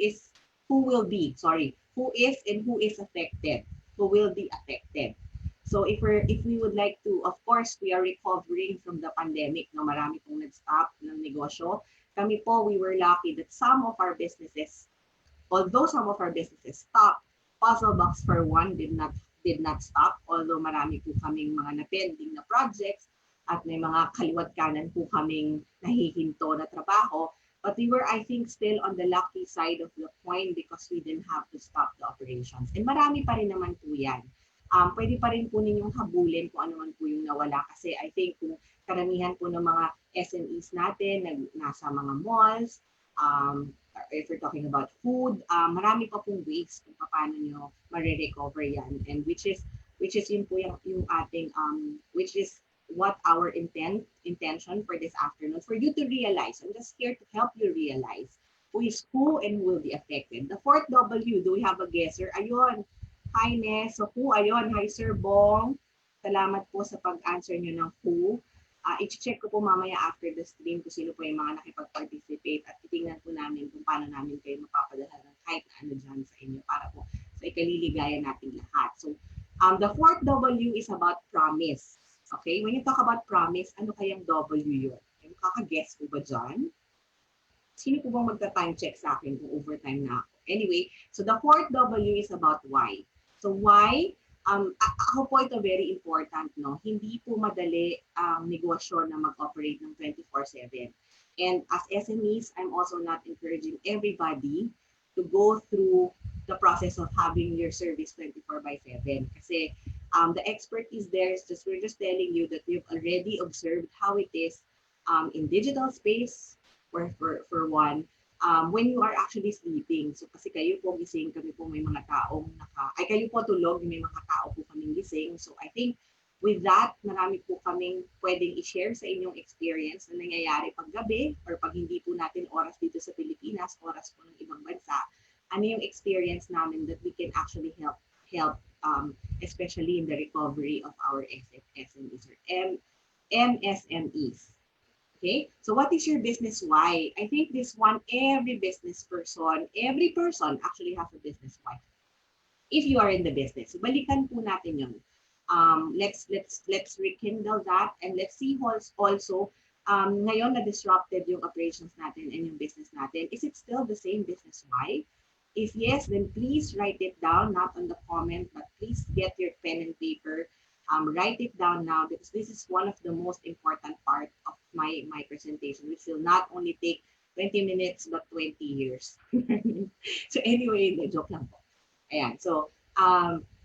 will be, sorry. Who is and who is affected. Who will be affected. So if we would like to, of course, we are recovering from the pandemic, no, marami pong nag-stop ng negosyo. Kami po, we were lucky that although some of our businesses stopped, Puzzle Box for one did not stop, although marami po kaming mga na-pending na projects at may mga kaliwat kanan po kaming nahihinto na trabaho. But we were, I think, still on the lucky side of the coin because we didn't have to stop the operations. And marami pa rin naman po yan. Pwede pa rin po ninyong habulin kung ano man po yung nawala. Kasi I think kung karamihan po ng mga SMEs natin nasa mga malls, if we're talking about food, marami pa pong ways kung paano nyo marirecover yan. And which is yun po yung ating, which is what our intention for this afternoon, for you to realize. I'm just here to help you realize who is who and who will be affected. The fourth W, do we have a guesser? Ayun, hi Ness. So who, ayun, hi Sir Bong. Salamat po sa pag-answer nyo ng who. I-check ko po mamaya after the stream kung sino po yung mga nakipag-participate at titingnan po namin kung paano namin kayo mapapadala ng kahit na ano dyan sa inyo para po sa ikaliligaya natin lahat. So, the fourth W is about promise. Okay? When you talk about promise, ano kayang W yun? Makaka-guess po ba dyan? Sino po bang magta-time check sa akin kung overtime na ako? Anyway, so the fourth W is about why. So why? Ako po ito very important, no? Hindi po madali ang negosyo na mag-operate ng 24/7. And as SMEs, I'm also not encouraging everybody to go through the process of having your service 24/7. Kasi the expertise there is we're just telling you that we've already observed how it is in digital space, for one, when you are actually sleeping. So kasi kayo po gising, kami po may mga taong kayo po tulog, may mga tao po kaming gising. So I think with that, marami po kaming pwedeng i-share sa inyong experience na nangyayari pag gabi or pag hindi po natin oras dito sa Pilipinas, oras po ng ibang bansa. Ano yung experience namin that we can actually help especially in the recovery of our SMEs or MSMEs. Okay, so what is your business why? I think this one, every person actually has a business why. If you are in the business, balikan po natin yun. Let's rekindle that and let's see also ngayon na disrupted yung operations natin and yung business natin. Is it still the same business why? If yes, then please write it down, not on the comment, but please get your pen and paper. Write it down now because this is one of the most important part of my presentation, which will not only take 20 minutes but 20 years. So anyway, joke lang po. Ayan. So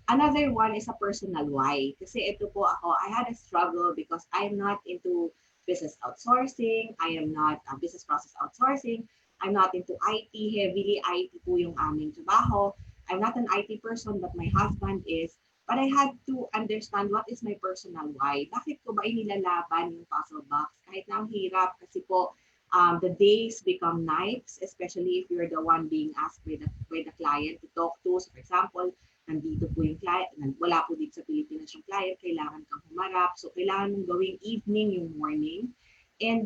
another one is a personal why. Kasi ito po ako, I had a struggle because I'm not into business outsourcing. I am not business process outsourcing. I'm not into IT, heavily IT po yung aming trabaho. I'm not an IT person, but my husband is. But I had to understand what is my personal why. Bakit ko ba inilalaban yung puzzle box? Kahit na ang hirap kasi po, the days become nights, especially if you're the one being asked by the client to talk to. So for example, nandito po yung client, wala po dito sa Pilipinas yung client, kailangan kang humarap. So kailangan mong gawing evening yung morning. And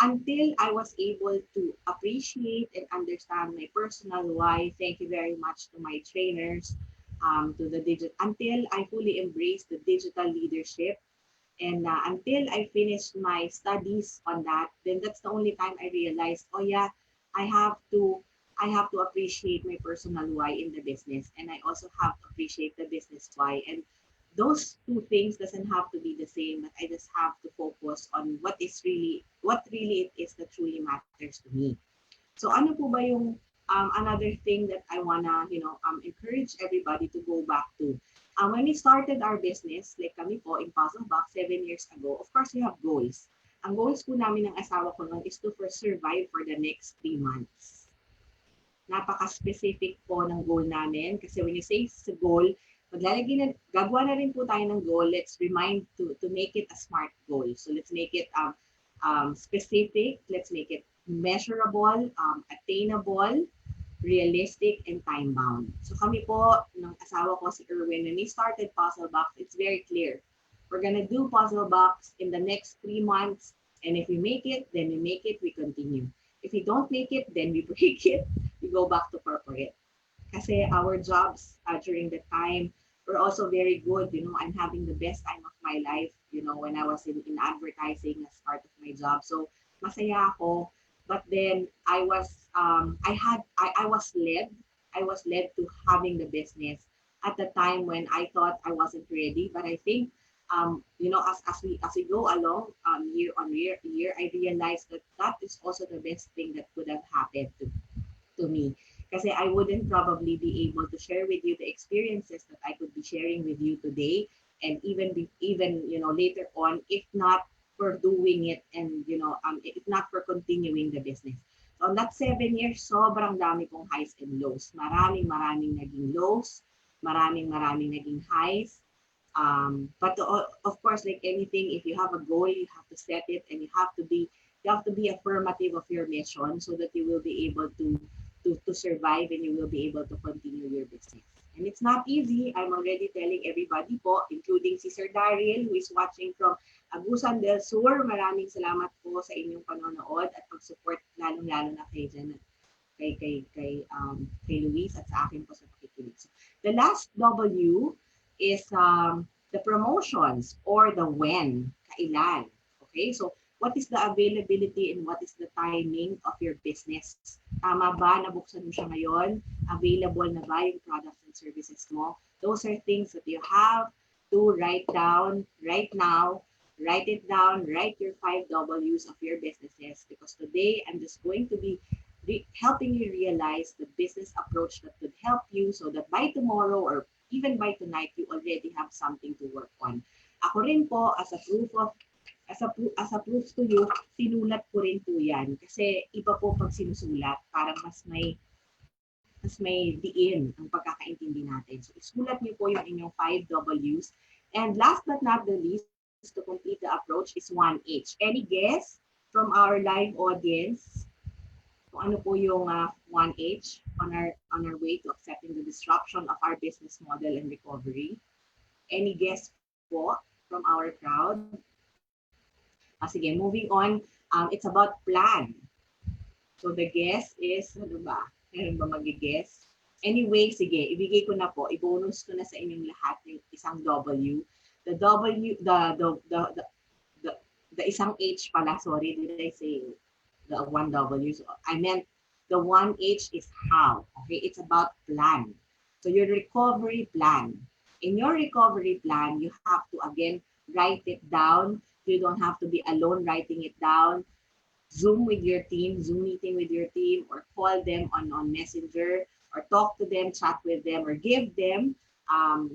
until I was able to appreciate and understand my personal why, thank you very much to my trainers, until I fully embraced the digital leadership and until I finished my studies on that, then that's the only time I realized, oh yeah, I have to appreciate my personal why in the business, and I also have to appreciate the business why. And those two things doesn't have to be the same, but I just have to focus on what really it is that truly matters to me. So ano po ba yung another thing that I wanna, encourage everybody to go back to? When we started our business, like kami po in Puzzle Box 7 years ago, of course we have goals. Ang goals po namin ng asawa ko noon is to survive for the next 3 months. Napaka-specific po ng goal namin kasi when you say sa goal, gagawa na rin po tayo ng goal. Let's remind to make it a SMART goal. So let's make it specific, let's make it measurable, attainable, realistic, and time-bound. So kami po, ng asawa ko si Erwin, when we started Puzzle Box, it's very clear. We're gonna do Puzzle Box in the next 3 months, and if we make it, then we make it, we continue. If we don't make it, then we break it, we go back to corporate. Kasi our jobs during the time were also very good. I'm having the best time of my life, when I was in advertising as part of my job. So masaya ako. But then I was led to having the business at the time when I thought I wasn't ready. But I think as we go along year on year, I realized that is also the best thing that could have happened to me. Kasi I wouldn't probably be able to share with you the experiences that I could be sharing with you today, and even later on, if not for doing it, and if not for continuing the business. So on that 7 years, sobrang dami kong highs and lows. Maraming naging lows, maraming naging highs. But of course, like anything, if you have a goal, you have to set it, and you have to be affirmative of your mission so that you will be able to survive, and you will be able to continue your business. And it's not easy. I'm already telling everybody po, including si Sir Daryl, who is watching from Agusan del Sur. Maraming salamat po sa inyong panonood at pag-support, lalong-lalo na kay Luis at sa akin po sa pakikinig. So, the last W is the promotions or the when, kailan. Okay, so what is the availability and what is the timing of your business? Tama ba? Nabuksan mo siya ngayon? Available na ba yung products and services mo? Those are things that you have to write down right now. Write it down. Write your 5 W's of your businesses, because today I'm just going to be helping you realize the business approach that could help you so that by tomorrow or even by tonight, you already have something to work on. Ako rin po, as a proof to you, sinulat ko rin po yan. Kasi iba po pag sinusulat, parang mas may diin ang pagkakaintindi natin. So isulat niyo po yung inyong 5 W's. And last but not the least, to complete the approach is 1H. Any guess from our live audience kung ano po yung 1H on our way to accepting the disruption of our business model and recovery? Any guess po from our crowd? Sige, moving on. It's about plan. So the guess is, ano ba? Meron ba mag-guess? Anyway, sige, ibigay ko na po. I-bonus ko na sa inyong lahat yung isang W. The isang H pala, sorry, did I say the 1 W? So I meant the 1H is how. Okay, it's about plan. So your recovery plan. In your recovery plan, you have to again write it down. You don't have to be alone writing it down. Zoom with your team, Zoom meeting with your team, or call them on Messenger, or talk to them, chat with them, or give them, ask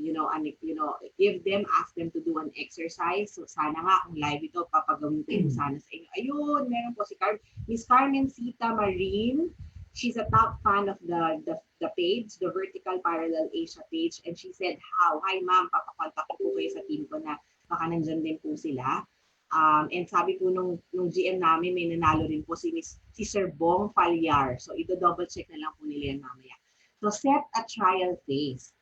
them to do an exercise. So sana nga kung live ito, papagawin ko sana sa inyo. Ayun, meron po si Miss Carmen Sita Marine. She's a top fan of the page, the Vertical Parallel Asia page, and she said, "How? Hi ma'am, papakontak ko po kayo sa team ko na baka nandyan din po sila." And sabi po nung GM namin, may nanalo rin po si Sir Bong Falyar. So ito-double check na lang po nila yan mamaya. So set a trial phase.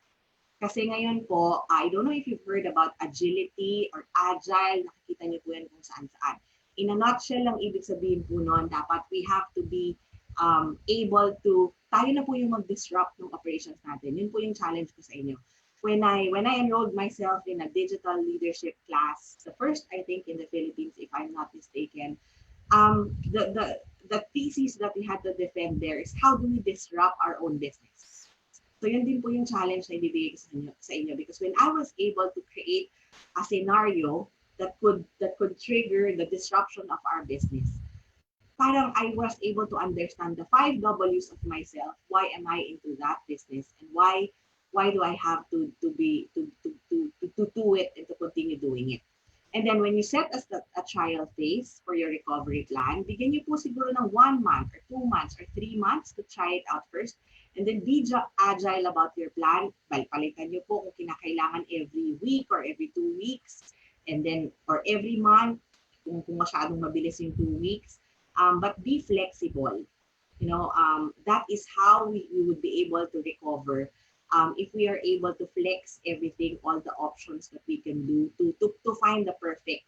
Kasi ngayon po, I don't know if you've heard about agility or agile. Nakikita niyo po yan kung saan-saan. In a nutshell lang ibig sabihin po nun, dapat we have to be able to, tayo na po yung mag-disrupt ng operations natin. Yun po yung challenge ko sa inyo. When I enrolled myself in a digital leadership class, the first I think in the Philippines, if I'm not mistaken, the thesis that we had to defend there is how do we disrupt our own business? So yun din po yung challenge na ibibigay ko sa inyo because when I was able to create a scenario that could trigger the disruption of our business, parang I was able to understand the 5 W's of myself. Why am I into that business, and why do I have to do it and to continue doing it? And then when you set a trial phase for your recovery plan, bigyan niyo po siguro ng 1 month or 2 months or 3 months to try it out first. And then be agile about your plan. Palitan niyo po kung kinakailangan every week or every 2 weeks. And then, or every month, kung masyadong mabilis yung 2 weeks. But be flexible. That is how we would be able to recover if we are able to flex everything, all the options that we can do to find the perfect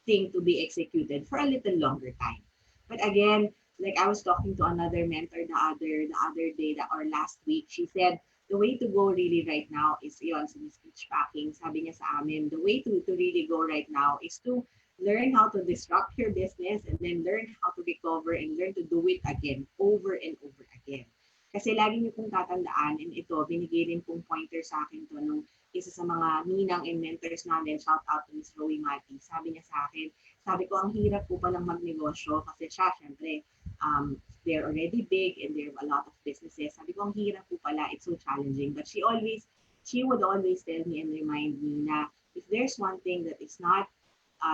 thing to be executed for a little longer time. But again, like I was talking to another mentor the other day or last week, she said the way to go really right now is yon sa speech packing. Sabi niya sa amin, the way to really go right now is to learn how to disrupt your business and then learn how to recover and learn to do it again, over and over again. Kasi lagi niyo pong tatandaan, and ito, binigay rin pong pointer sa akin to nung isa sa mga ninang and mentors namin, shout out to Miss Rowie Mati. Sabi niya sa akin, sabi ko, ang hirap po palang magnegosyo kasi siya, syempre, they're already big and they have a lot of businesses. Sabi ko, ang hirap po pala, it's so challenging. But she would always tell me and remind me na if there's one thing that is not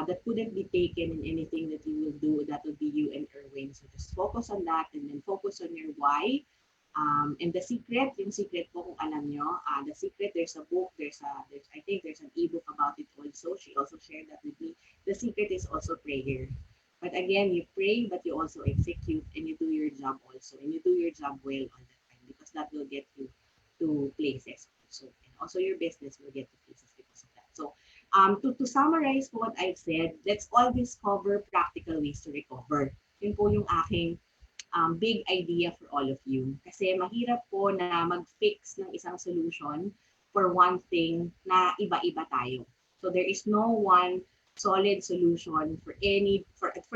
that couldn't be taken in anything that you will do, that would be you and Erwin. So just focus on that and then focus on your why. And the secret, yung secret po kung alam nyo, the secret, there's a book, I think there's an ebook about it also. She also shared that with me. The secret is also prayer. But again, you pray, but you also execute and you do your job also. And you do your job well all the time because that will get you to places also. And also your business will get to places because of that. So to summarize what I've said, let's all discover practical ways to recover. Yun po yung aking big idea for all of you. Kasi mahirap po na mag-fix ng isang solution for one thing na iba-iba tayo. So there is no one solid solution for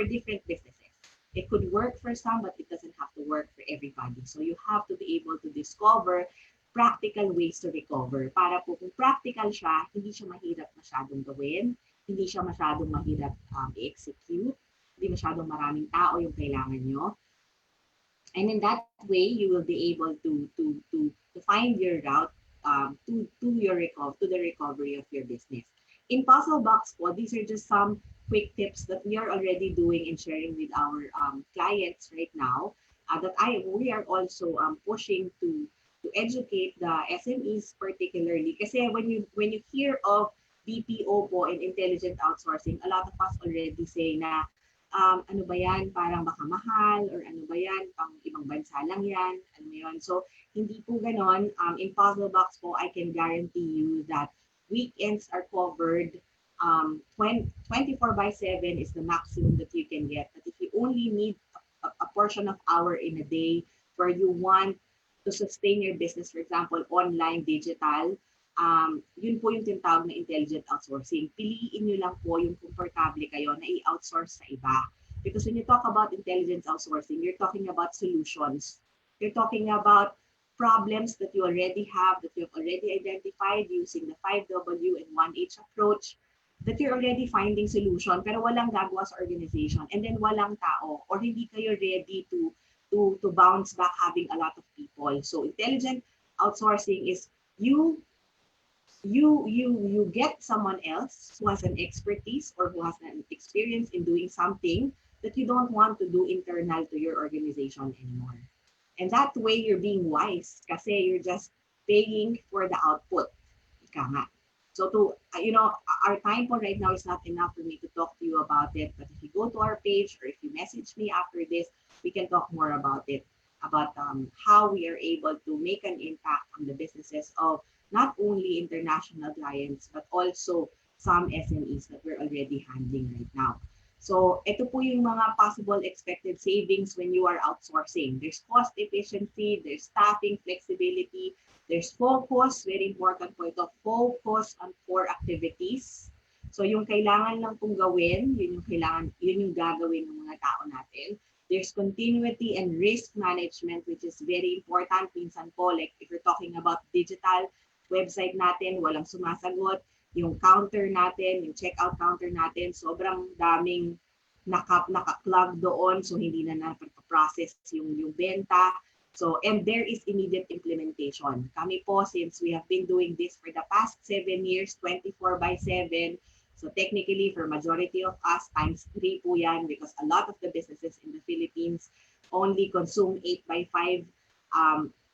different businesses. It could work for some, but it doesn't have to work for everybody. So you have to be able to discover practical ways to recover. Para po kung practical siya, hindi siya mahirap masyadong gawin, hindi siya masyadong mahirap i-execute, hindi masyadong maraming tao yung kailangan nyo. And in that way, you will be able to find your route to the recovery of your business. In Puzzle Box po, these are just some quick tips that we are already doing and sharing with our clients right now. We are also pushing to educate the SMEs particularly. Kasi when you hear of BPO po and intelligent outsourcing, a lot of us already say na ano ba yan, parang baka mahal, or ano ba yan, pang ibang bansa lang yan, ano yun. So, hindi po ganon. In Puzzle Box po, I can guarantee you that weekends are covered. 24/7 is the maximum that you can get. But if you only need a portion of hour in a day where you want to sustain your business, for example, online, digital, yun po yung tinatawag na intelligent outsourcing. Piliin nyo lang po yung komportable kayo na i-outsource sa iba. Because when you talk about intelligent outsourcing, you're talking about solutions. You're talking about problems that you already have, that you've already identified using the 5W and 1H approach, that you're already finding solution, pero walang gagawa sa organization, and then walang tao, or hindi kayo ready to bounce back having a lot of people. So intelligent outsourcing is you get someone else who has an expertise or who has an experience in doing something that you don't want to do internal to your organization anymore. And that way you're being wise kasi you're just paying for the output. Ika nga. So our time for right now is not enough for me to talk to you about it. But if you go to our page or if you message me after this, we can talk more about it, about how we are able to make an impact on the businesses of not only international clients, but also some SMEs that we're already handling right now. So ito po yung mga possible expected savings when you are outsourcing. There's cost efficiency, there's staffing flexibility, there's focus, very important po ito, focus on core activities. So yung kailangan lang pong gawin, yun yung gagawin ng mga tao natin. There's continuity and risk management, which is very important. Minsan po, like if you're talking about digital website natin, walang sumasagot. Yung counter natin, yung checkout counter natin, sobrang daming naka-clog doon. So, hindi na process yung benta. So, and there is immediate implementation. Kami po, since we have been doing this for the past 7 years, 24/7, so technically, for majority of us, times 3 po yan because a lot of the businesses in the Philippines only consume 8x5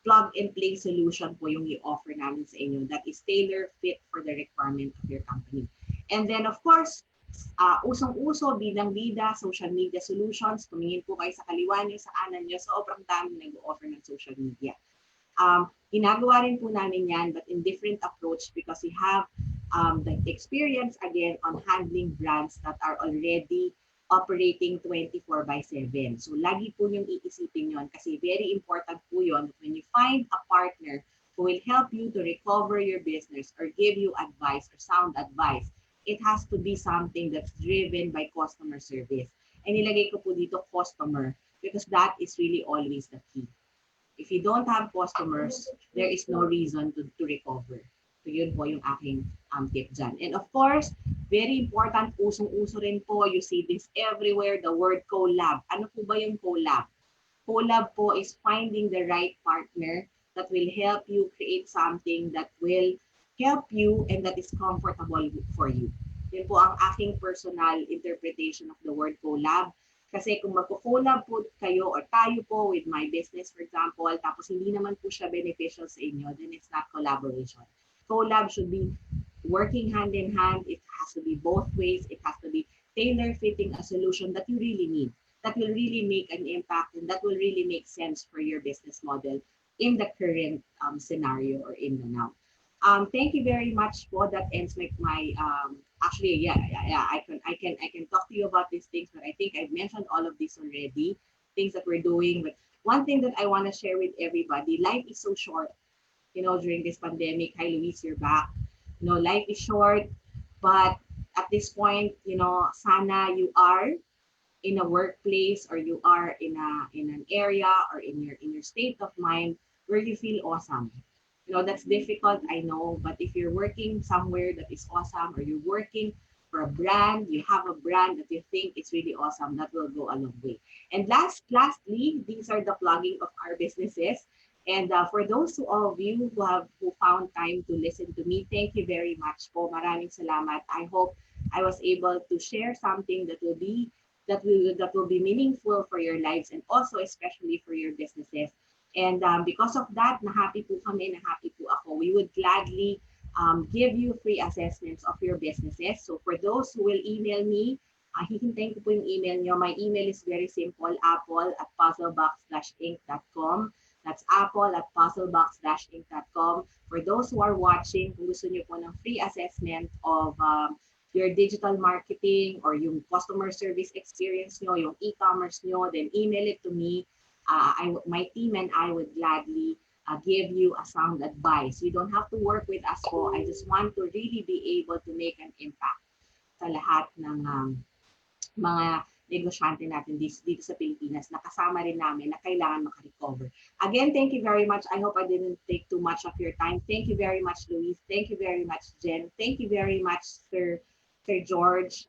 plug-and-play solution po yung i-offer namin sa inyo that is tailor-fit for the requirement of your company. And then, of course, usong-uso, bidang-bida, social media solutions. Tumingin po kayo sa kaliwa niyo, sa kanan niyo, sobrang dami nag-offer ng social media. Ginagawa rin po namin yan, but in different approach because we have the experience again on handling brands that are already operating 24/7. So lagi po yung iisipin yon kasi very important po yon when you find a partner who will help you to recover your business or give you advice or sound advice. It has to be something that's driven by customer service. And nilagay ko po dito customer because that is really always the key. If you don't have customers, there is no reason to recover. So yun po yung aking tip dyan. And of course, very important, usong-uso rin po, you see this everywhere, the word collab. Ano po ba yung collab? Collab po is finding the right partner that will help you create something that will help you and that is comfortable for you. Yun po ang aking personal interpretation of the word collab. Kasi kung magko-collab po kayo or tayo po with my business, for example, tapos hindi naman po siya beneficial sa inyo, then it's not collaboration. Collab should be working hand in hand. It has to be both ways. It has to be tailor-fitting a solution that you really need, that will really make an impact, and that will really make sense for your business model in the current scenario or in the now. Thank you very much po. That ends my actually, yeah, I can talk to you about these things, but I think I've mentioned all of this already, things that we're doing. But one thing that I want to share with everybody, life is so short, during this pandemic. Hi, Luis, you're back. Life is short, but at this point, sana you are in a workplace or you are in an area or in your state of mind where you feel awesome. That's difficult, I know, but if you're working somewhere that is awesome or you're working for a brand, you have a brand that you think is really awesome, that will go a long way. And lastly, these are the plugging of our businesses. And for those of you who found time to listen to me, thank you very much po. Maraming salamat. I hope I was able to share something that will be meaningful for your lives and also especially for your businesses. And because of that, na-happy po kami, na-happy po ako. We would gladly give you free assessments of your businesses. So for those who will email me, hihintayin ko po yung email nyo. My email is very simple, apple@puzzlebox-inc.com. That's apple@puzzlebox-inc.com. For those who are watching, kung gusto nyo po ng free assessment of your digital marketing or yung customer service experience nyo, yung e-commerce nyo, then email it to me. My team and I would gladly give you a sound advice. You don't have to work with us po. I just want to really be able to make an impact sa lahat ng mga negosyante natin dito sa Pilipinas na kasama rin namin na kailangan makarecover. Again, thank you very much. I hope I didn't take too much of your time. Thank you very much, Luis. Thank you very much, Jen. Thank you very much, Sir George,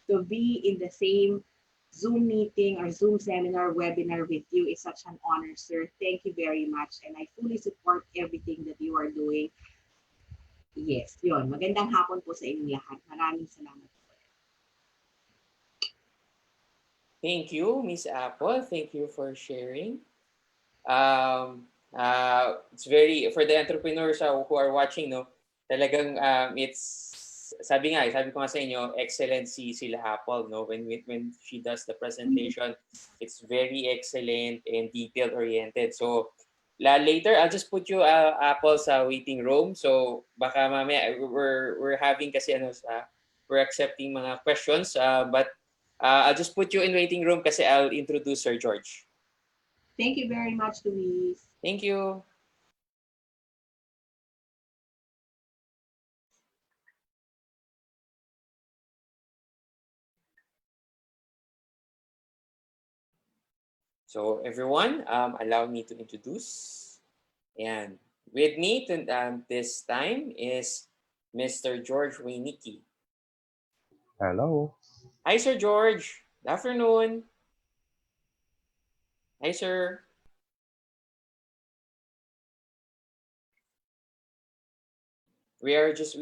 to be in the same Zoom meeting or Zoom seminar webinar with you is such an honor, sir. Thank you very much. And I fully support everything that you are doing. Yes, yun. Magandang hapon po sa inyong lahat. Maraming salamat po. Thank you, Miss Apple. Thank you for sharing. It's very, for the entrepreneurs who are watching, talagang sabi ko nga sa inyo, excellent si Apple, when she does the presentation, it's very excellent and detail oriented. So later I'll just put you Apple sa waiting room. So baka mamaya we're having kasi we're accepting mga questions, but I'll just put you in waiting room kasi I'll introduce Sir George. Thank you very much, Luis. Thank you. So everyone, allow me to introduce. And with me this time is Mr. George Wieneke. Hello. Hi, Sir George. Good afternoon. Hi, sir. We are just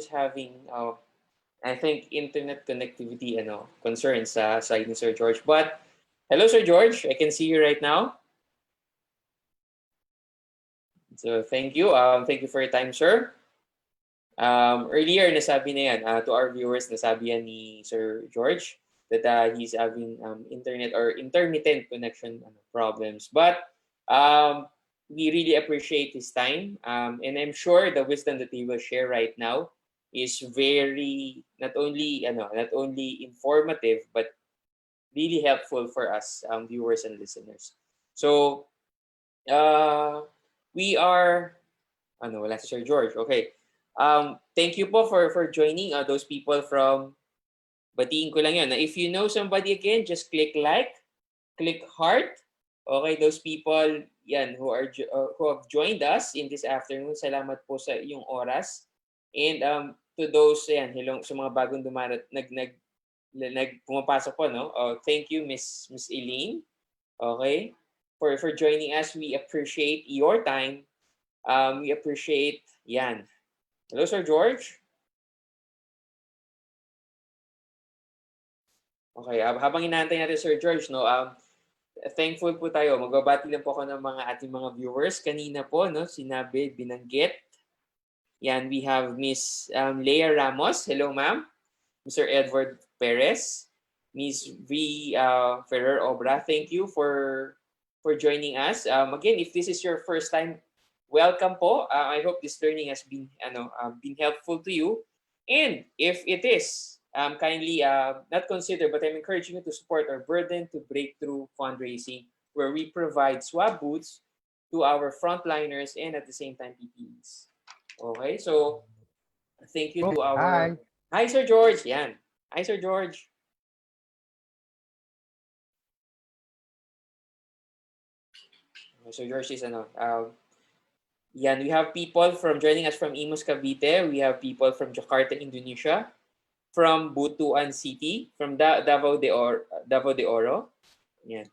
having I think internet connectivity concerns sa side ni Sir George. But hello, Sir George. I can see you right now. So thank you. Thank you for your time, sir. Earlier, nasabi na yan to our viewers, nasabi yan ni Sir George that he's having internet or intermittent connection problems. But we really appreciate his time. And I'm sure the wisdom that he will share right now is very not only informative but really helpful for us viewers and listeners. So we are wala si Sir George. Okay. Thank you po for joining those people from batiin ko lang yan. If you know somebody again, just click like, click heart. Okay, those people yan who have joined us in this afternoon. Salamat po sa iyong oras. And to those hello sa mga bagong dumarat pumapasok po thank you Miss Elaine. Okay? For joining us. We appreciate your time. We appreciate yan. Hello, Sir George. Okay, habang inaantay natin Sir George, thankful po tayo. Magbabati lang po ako ng mga ating mga viewers. Kanina po, sinabi, binanggit. Yan, we have Miss Leah Ramos. Hello, ma'am. Mr. Edward Perez. Miss V. Ferrer Obra. Thank you for joining us. Again, if this is your first time, welcome po. I hope this learning has been been helpful to you. And if it is, kindly not consider, but I'm encouraging you to support our Burden to Breakthrough fundraising, where we provide swab booths to our frontliners and at the same time PPEs. Okay, so thank you to our... Hi, Sir George. Yan. Hi, Sir George. Sir George is yan, we have people from joining us from Imus, Cavite. We have people from Jakarta, Indonesia. From Butuan City. From Davao de Oro. Yan.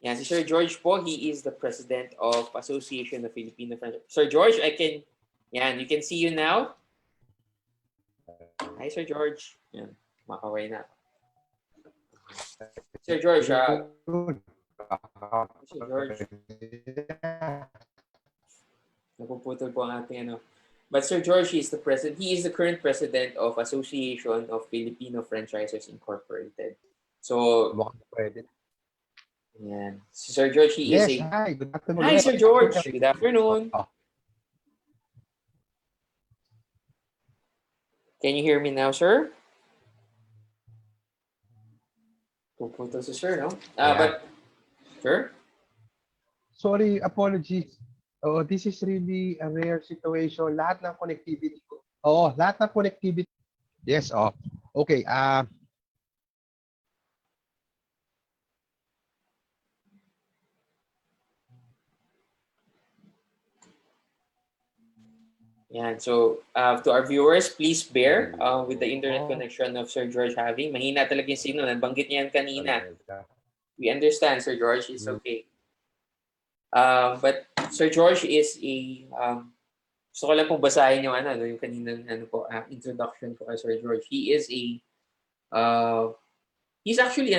Yan, si Sir George po, he is the president of Association of Filipino Friends. Sir George, you can see you now. Hi, Sir George. Yan, makaway na. Sir George, Sir George. Napuputol po ang ating But Sir George, he is the current president of Association of Filipino Franchisers Incorporated. So, yan. Si Sir George, he is a... Hi, good afternoon. Hi, Sir George. Good afternoon. Can you hear me now, sir? Puputol si Sir, no? But, sir? Sorry, apologies. Oh, this is really a rare situation. Lahat ng connectivity ko. Lahat ng connectivity. Yes, okay. Yan. So, to our viewers, please bear with the internet connection of Sir George having. Mahina talaga yung signal. Nabanggit niya yan kanina. We understand, Sir George. It's okay. But Sir George is a... gusto ko lang pong basahin yung yung kaninang introduction ko kay Sir George. He is a... he's actually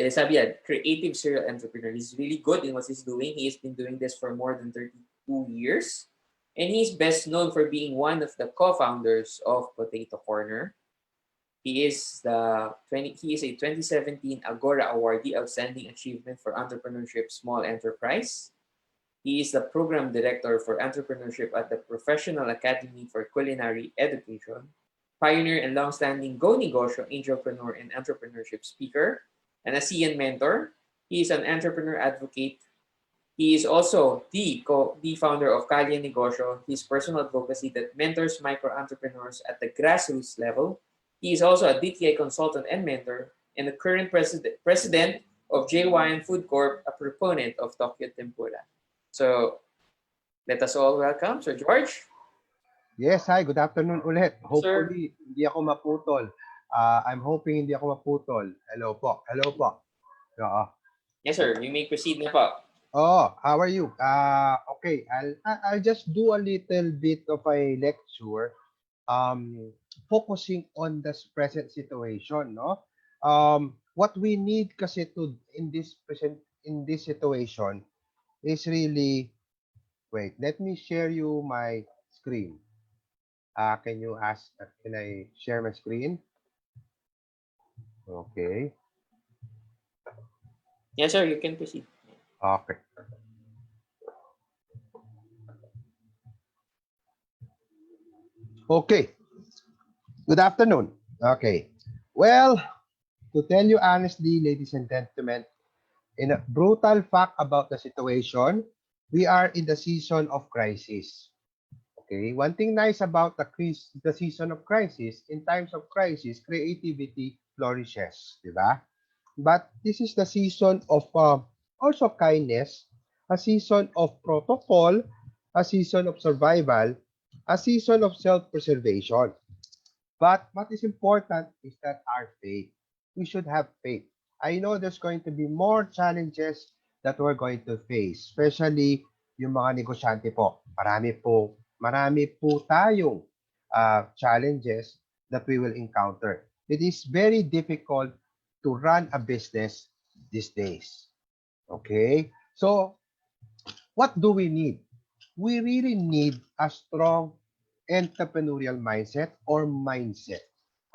sabi yan, creative serial entrepreneur. He's really good in what he's doing. He has been doing this for more than 32 years. And he's best known for being one of the co-founders of Potato Corner. He is a 2017 Agora Awardee Outstanding Achievement for Entrepreneurship Small Enterprise. He is the Program Director for Entrepreneurship at the Professional Academy for Culinary Education, pioneer and long-standing Go Negosyo Angelpreneur and Entrepreneurship Speaker, and a CN mentor. He is an entrepreneur advocate. He is also the founder of Kalye Negosyo, his personal advocacy that mentors micro-entrepreneurs at the grassroots level. He is also a DTI consultant and mentor, and the current president of JYN Food Corp, a proponent of Tokyo Tempura. So let us all welcome Sir George. Yes, hi, good afternoon ulit. Sir. Hopefully, hindi ako maputol. I'm hoping hindi ako maputol. Hello po. Hello po. Oo. Yes, sir. You may proceed na po. Oh, how are you? Okay, I'll just do a little bit of a lecture focusing on this present situation, no? What we need kasi to in this situation is really wait, let me share you my screen. Can I share my screen? Okay. Yes, sir. You can proceed. Okay. Okay. Good afternoon. Okay. Well, to tell you honestly, ladies and gentlemen, in a brutal fact about the situation, we are in the season of crisis. Okay. One thing nice about the season of crisis, in times of crisis, creativity flourishes, di ba? But this is the season of also kindness, a season of protocol, a season of survival, a season of self-preservation. But what is important is that our faith. We should have faith. I know there's going to be more challenges that we're going to face, especially yung mga negosyante po. Marami po tayong challenges that we will encounter. It is very difficult to run a business these days. Okay? So, what do we need? We really need a strong entrepreneurial mindset or mindset.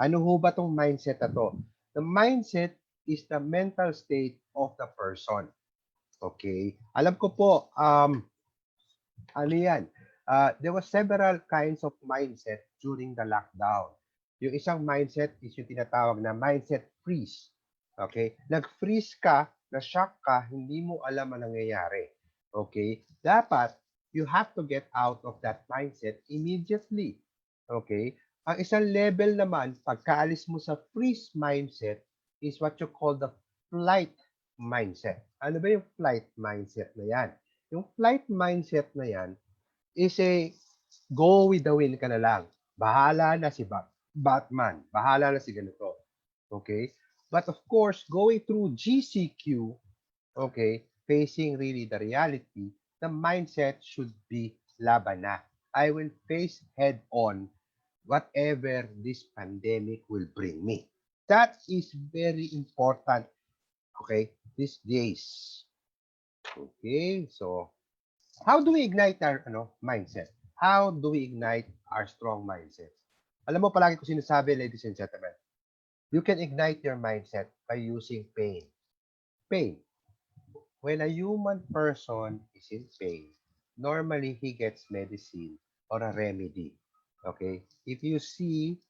Ano ho ba tong mindset na to? The mindset is the mental state of the person. Okay? Alam ko po, ano yan? There were several kinds of mindset during the lockdown. Yung isang mindset is yung tinatawag na mindset freeze. Okay? Nag-freeze ka, na-shock ka, hindi mo alam ang nangyayari. Okay? Dapat, you have to get out of that mindset immediately. Okay? Ang isang level naman, pagkaalis mo sa freeze mindset, is what you call the flight mindset. Ano ba yung flight mindset na yan? Yung flight mindset na yan is a go with the wind ka na lang. Bahala na si Batman. Bahala na si ganito. Okay? But of course, going through GCQ, okay, facing really the reality, the mindset should be laban na. I will face head on whatever this pandemic will bring me. That is very important, okay, these days. Okay, so how do we ignite our mindset? How do we ignite our strong mindset? Alam mo, palagi ko sinasabi, ladies and gentlemen, you can ignite your mindset by using pain. Pain. When a human person is in pain, normally he gets medicine or a remedy. Okay? If you see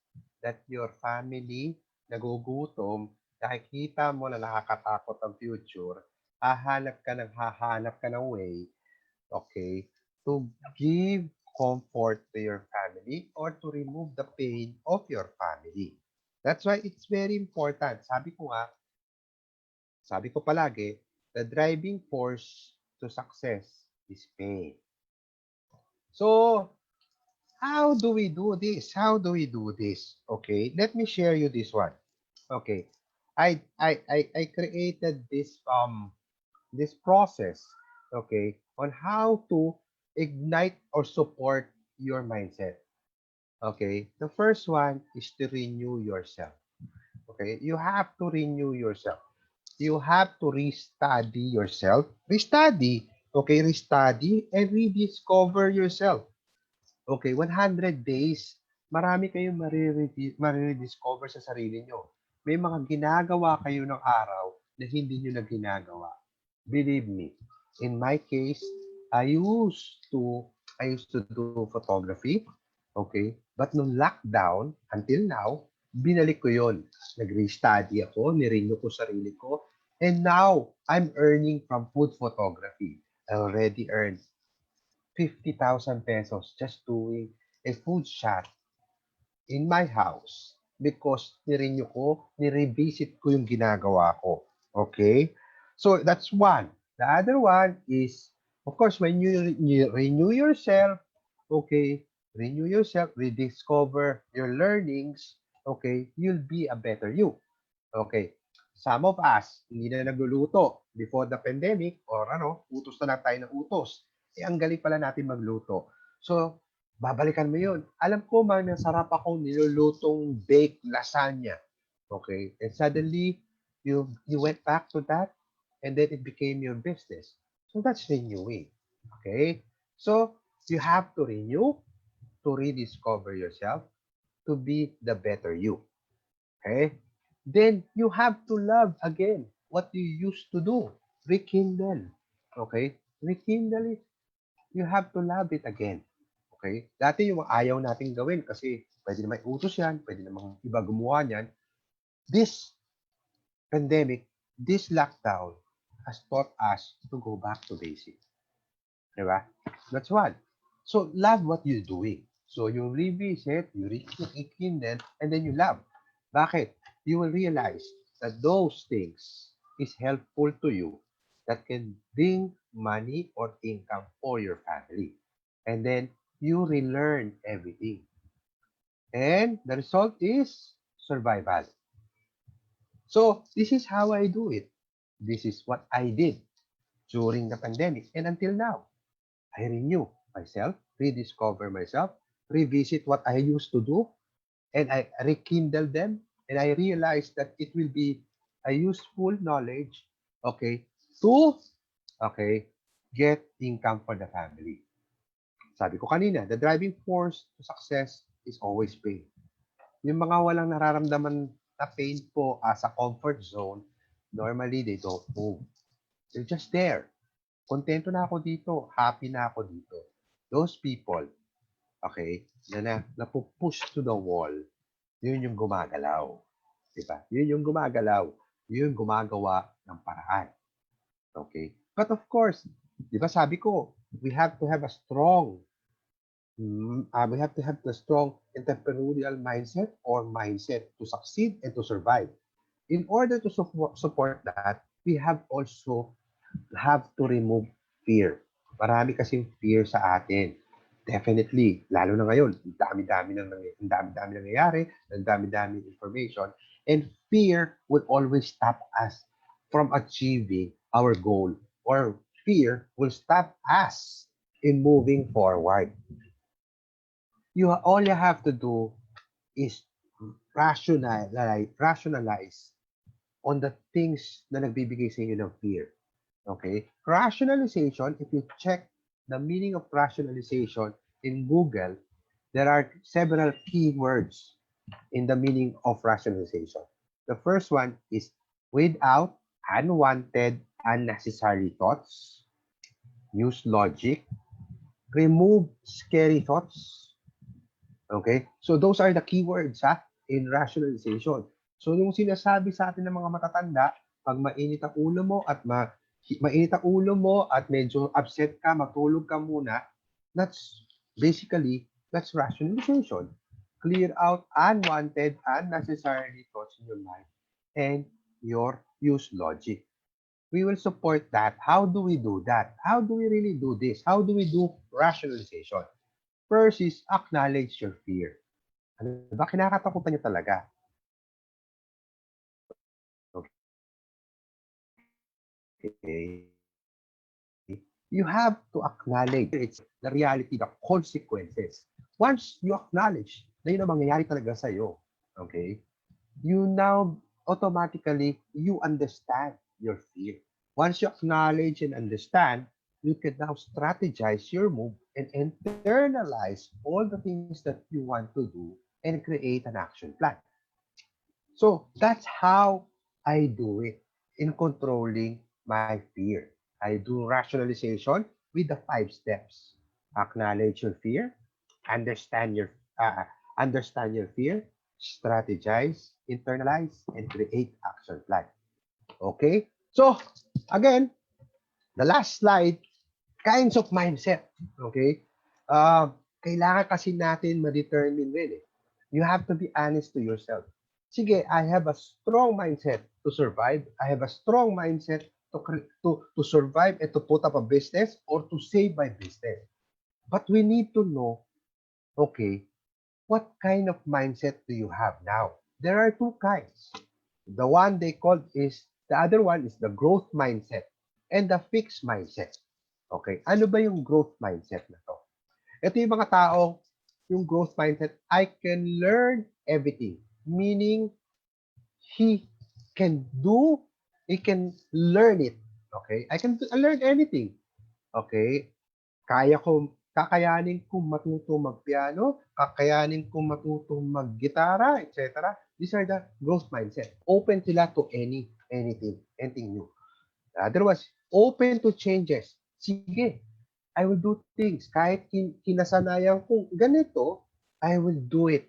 that your family nagugutom, nakikita mo na nakakatakot ang future, hahanap ka ng way, okay, to give comfort to your family or to remove the pain of your family. That's why it's very important. Sabi ko palagi, the driving force to success is pain. So, how do we do this? How do we do this? Okay, let me share you this one. Okay, I created this process, okay, on how to ignite or support your mindset. Okay, the first one is to renew yourself. Okay, you have to renew yourself. You have to restudy yourself. Restudy, okay, restudy and rediscover yourself. Okay, 100 days, marami kayong marirediscover sa sarili nyo. May mga ginagawa kayo ng araw na hindi nyo na ginagawa. Believe me, in my case, I used to do photography, okay? But nung lockdown, until now, binalik ko yon. Nag-restudy ako, nirenew ko sarili ko, and now, I'm earning from food photography. I already earned 50,000 pesos just doing a food shot in my house. because ni-revisit ko yung ginagawa ko. Okay? So, that's one. The other one is, of course, when you renew yourself, okay, rediscover your learnings, okay, you'll be a better you. Okay. Some of us, hindi na nagluluto before the pandemic or utos na lang tayo ng utos. Ang galing pala natin magluto. So, babalikan mo yun. Alam ko, nasarap akong nilulutong baked lasagna. Okay? And suddenly, you went back to that and then it became your business. So, that's renewing. Okay? So, you have to renew, to rediscover yourself, to be the better you. Okay? Then you have to love again what you used to do. Rekindle. Okay? Rekindle it. You have to love it again. Okay? Dati yung ayaw nating gawin kasi pwede naman utos yan, pwede naman iba gumawa niyan. This pandemic, this lockdown has taught us to go back to basic. Diba? That's one. So, love what you're doing. So, you revisit, you rekindle, and then you love. Bakit? You will realize that those things is helpful to you that can bring money or income for your family. And then, you relearn everything. And the result is survival. So, this is how I do it. This is what I did during the pandemic and until now. I renew myself, rediscover myself, revisit what I used to do, and I rekindle them, and I realize that it will be a useful knowledge, okay, to, okay, get income for the family. Sabi ko kanina, the driving force to success is always pain. Yung mga walang nararamdaman na pain po as a comfort zone, normally they don't move. They're just there. Kontento na ako dito, happy na ako dito. Those people, okay, napupush to the wall, yun yung gumagalaw. Diba? Yun yung gumagalaw. Yun yung gumagawa ng paraan. Okay? But of course, di ba sabi ko, we have to have a strong entrepreneurial mindset or mindset to succeed and to survive. In order to support that, we have also have to remove fear. Marami kasing fear sa atin. Definitely, lalo na ngayon, ang dami-dami nangyayari, ang dami-dami information, and fear will always stop us from achieving our goal, or fear will stop us in moving forward. All you have to do is rationalize on the things na nagbibigay sa inyo ng fear. Okay? Rationalization, if you check the meaning of rationalization in Google, there are several keywords in the meaning of rationalization. The first one is without unwanted, unnecessary thoughts, use logic, remove scary thoughts. Okay? So those are the keywords in rationalization. So yung sinasabi sa atin ng mga matatanda, pag mainit ang ulo mo at medyo upset ka, matulog ka muna, that's rationalization. Clear out unwanted, unnecessary thoughts in your mind and use logic. We will support that. How do we do that? How do we really do this? How do we do rationalization? First is acknowledge your fear. Ano ba kinakatakutan niyo talaga? Okay. You have to acknowledge it's the reality, the consequences. Once you acknowledge na yun ang mangyayari talaga sa'yo, okay, you now automatically, you understand your fear. Once you acknowledge and understand, you can now strategize your move and internalize all the things that you want to do and create an action plan. So that's how I do it in controlling my fear. I do rationalization with the 5 steps. Acknowledge your fear, understand your fear, strategize, internalize, and create action plan. Okay? So, again, the last slide, kinds of mindset. Okay? Kailangan kasi natin ma-determine rin You have to be honest to yourself. Sige, I have a strong mindset to survive. I have a strong mindset to survive and to put up a business or to save my business. But we need to know, okay, what kind of mindset do you have now? There are two kinds. The one they call the other one is the growth mindset and the fixed mindset. Okay, ano ba yung growth mindset na to? Ito yung mga tao, yung growth mindset, I can learn everything. Meaning, he can do, he can learn it. Okay, I can learn anything. Okay, kakayanin kong matuto magpiano, kakayanin kong matuto maggitara, etc. These are the growth mindset. Open sila to anything new. Otherwise, open to changes. Sige, I will do things. Kahit kinasanayan kong ganito, I will do it.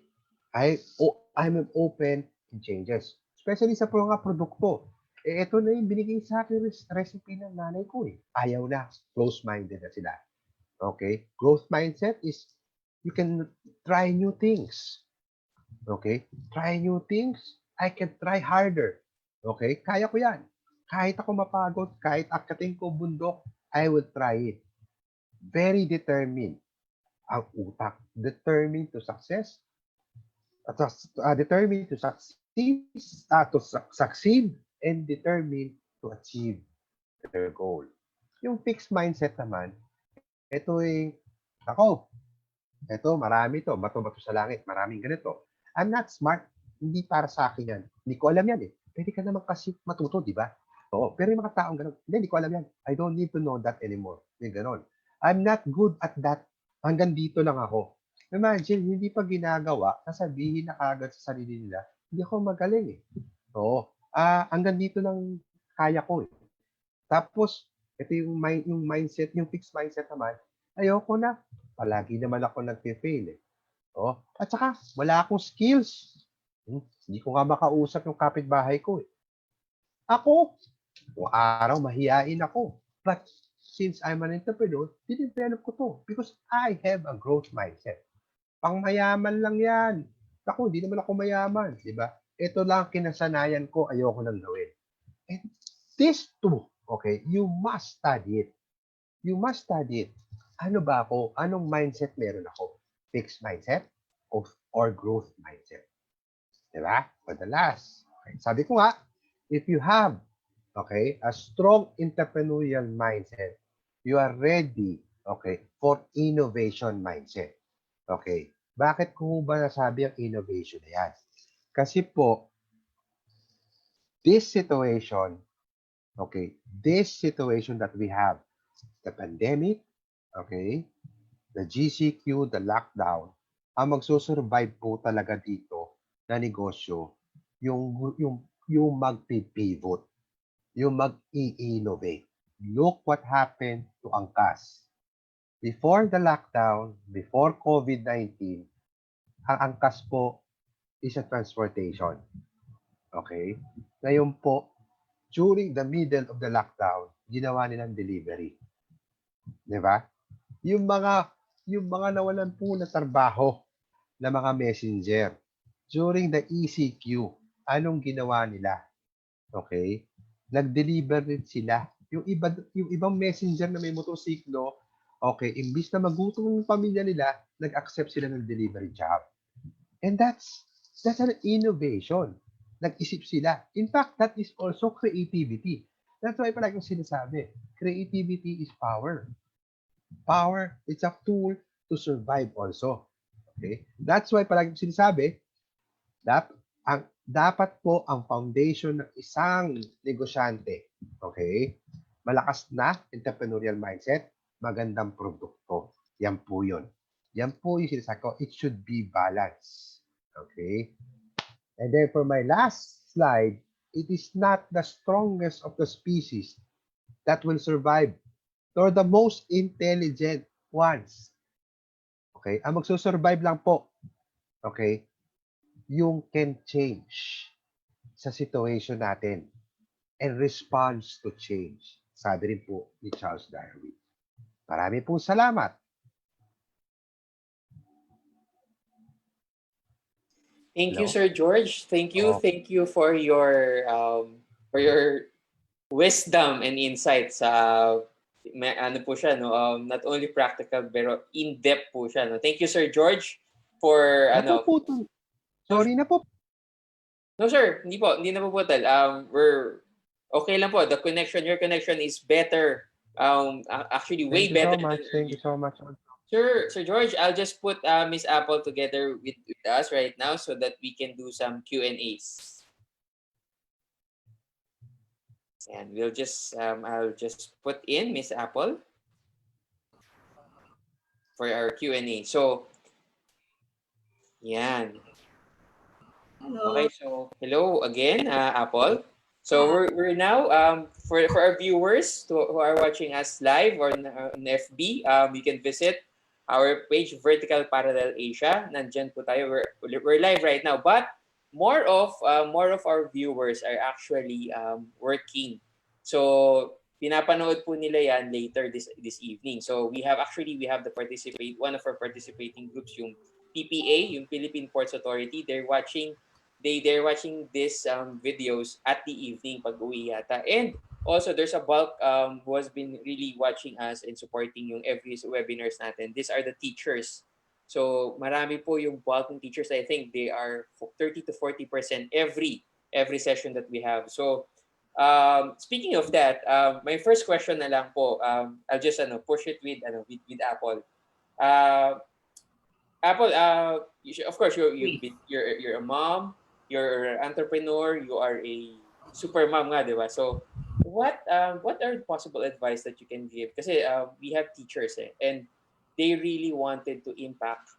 I'm open to changes. Especially sa mga produkto. Ito na yung binigay sa akin recipe ng nanay ko eh. Ayaw na. Close-minded na sila. Okay? Growth mindset is you can try new things. Okay? Try new things. I can try harder. Okay? Kaya ko yan. Kahit ako mapagod, kahit akating ko bundok, I will try it. Very determined. Ang utak. Determined to success. Determined to succeed and determined to achieve their goal. Yung fixed mindset naman, ito marami to, bato-bato sa langit, maraming ganito. I'm not smart, hindi para sa akin yan. Hindi ko alam yan eh. Pwede ka naman kasi matuto, di ba? Oo, pero yung mga taong ganun, hindi ko alam yan. I don't need to know that anymore. Yung ganun. I'm not good at that. Hanggang dito lang ako. Imagine, hindi pa ginagawa, sasabihin na kagad sa sarili nila, hindi ako magaling eh. Oo. Hanggang dito lang kaya ko eh. Tapos, ito yung mindset, yung fixed mindset naman, ayoko na. Palagi naman ako nag-fail eh. Oh, at saka, wala akong skills. Hindi ko nga makausap yung kapitbahay ko eh. Ako, araw mahiyain ako. But since I'm an entrepreneur, dinevelop ko to because I have a growth mindset. Pang mayaman lang yan. Ako, hindi naman ako mayaman. Diba? Ito lang kinasanayan ko, ayoko nang gawin. And this too, okay, you must study it. You must study it. Ano ba ako? Anong mindset meron ako? Fixed mindset or growth mindset? Diba? Madalas. Okay. Sabi ko nga, if you have, okay, a strong entrepreneurial mindset, you are ready, okay, for innovation mindset. Okay. Bakit ko ba nasabi ang innovation na yan? Kasi po, this situation that we have, the pandemic, okay, the GCQ, the lockdown, ang magsusurvive po talaga dito na negosyo, yung mag-pivot, yung mag-i-innovate. Look what happened to Angkas. Before the lockdown, before COVID-19, ang Angkas po is a transportation. Okay? Ngayon po, during the middle of the lockdown, ginawa nilang delivery. Diba? Yung mga nawalan po na trabaho na mga messenger during the ECQ, anong ginawa nila? Okay? Nag-deliver rin sila. Yung ibang messenger na may motosiklo, okay, imbis na magutom yung pamilya nila, nag-accept sila ng delivery job. And that's an innovation. Nag-isip sila. In fact, that is also creativity. That's why palagi kong sinasabi, creativity is power. Power, it's a tool to survive also. Okay? That's why palagi kong sinasabi, dapat po ang foundation ng isang negosyante, okay? Malakas na entrepreneurial mindset, magandang produkto. Yan po yun. Yan po yung sinasabi ko, it should be balanced. Okay? And then for my last slide, it is not the strongest of the species that will survive, nor the most intelligent ones. Okay? Ang magsusurvive lang po, okay, yung can change sa situation natin and responds to change. Sabi rin po ni Charles Darwin. Marami pong salamat. Thank you, Hello? Sir George. Thank you. Oh, Thank you for your wisdom and insights. Ano po siya, no? Not only practical pero in-depth po siya, no? Thank you, Sir George, for napuputol. no, Sorry na po. no sir, hindi po, hindi na po putol. We're okay lang po. The connection, your connection is better. Actually way Thank you better so than much. Thank you earlier. so much. Sir George, I'll just put Miss Apple together with us right now so that we can do some Q&As. And I'll just put in Miss Apple for our Q&A. So, yan. Hello. Okay, so hello again, Apple. So Hi. we're now for our viewers who are watching us live or on FB, you can visit our page Vertical Parallel Asia. Nandiyan po tayo. We're live right now, but more of our viewers are actually working. So pinapanood po nila yan later this evening. So we have one of our participating groups, yung PPA, yung Philippine Ports Authority. They're watching these videos at the evening pag-uwi yata. And also, there's a bulk who has been really watching us and supporting yung every webinars natin. These are the teachers. So, marami po yung bulk ng teachers. I think they are 30 to 40% every session that we have. So, speaking of that, my first question na lang po, I'll just push it with Apple. Apple, of course, Please. you're a mom, you're an entrepreneur, you are a super mom nga, di ba? So, what are the possible advice that you can give? Kasi we have teachers and they really wanted to impact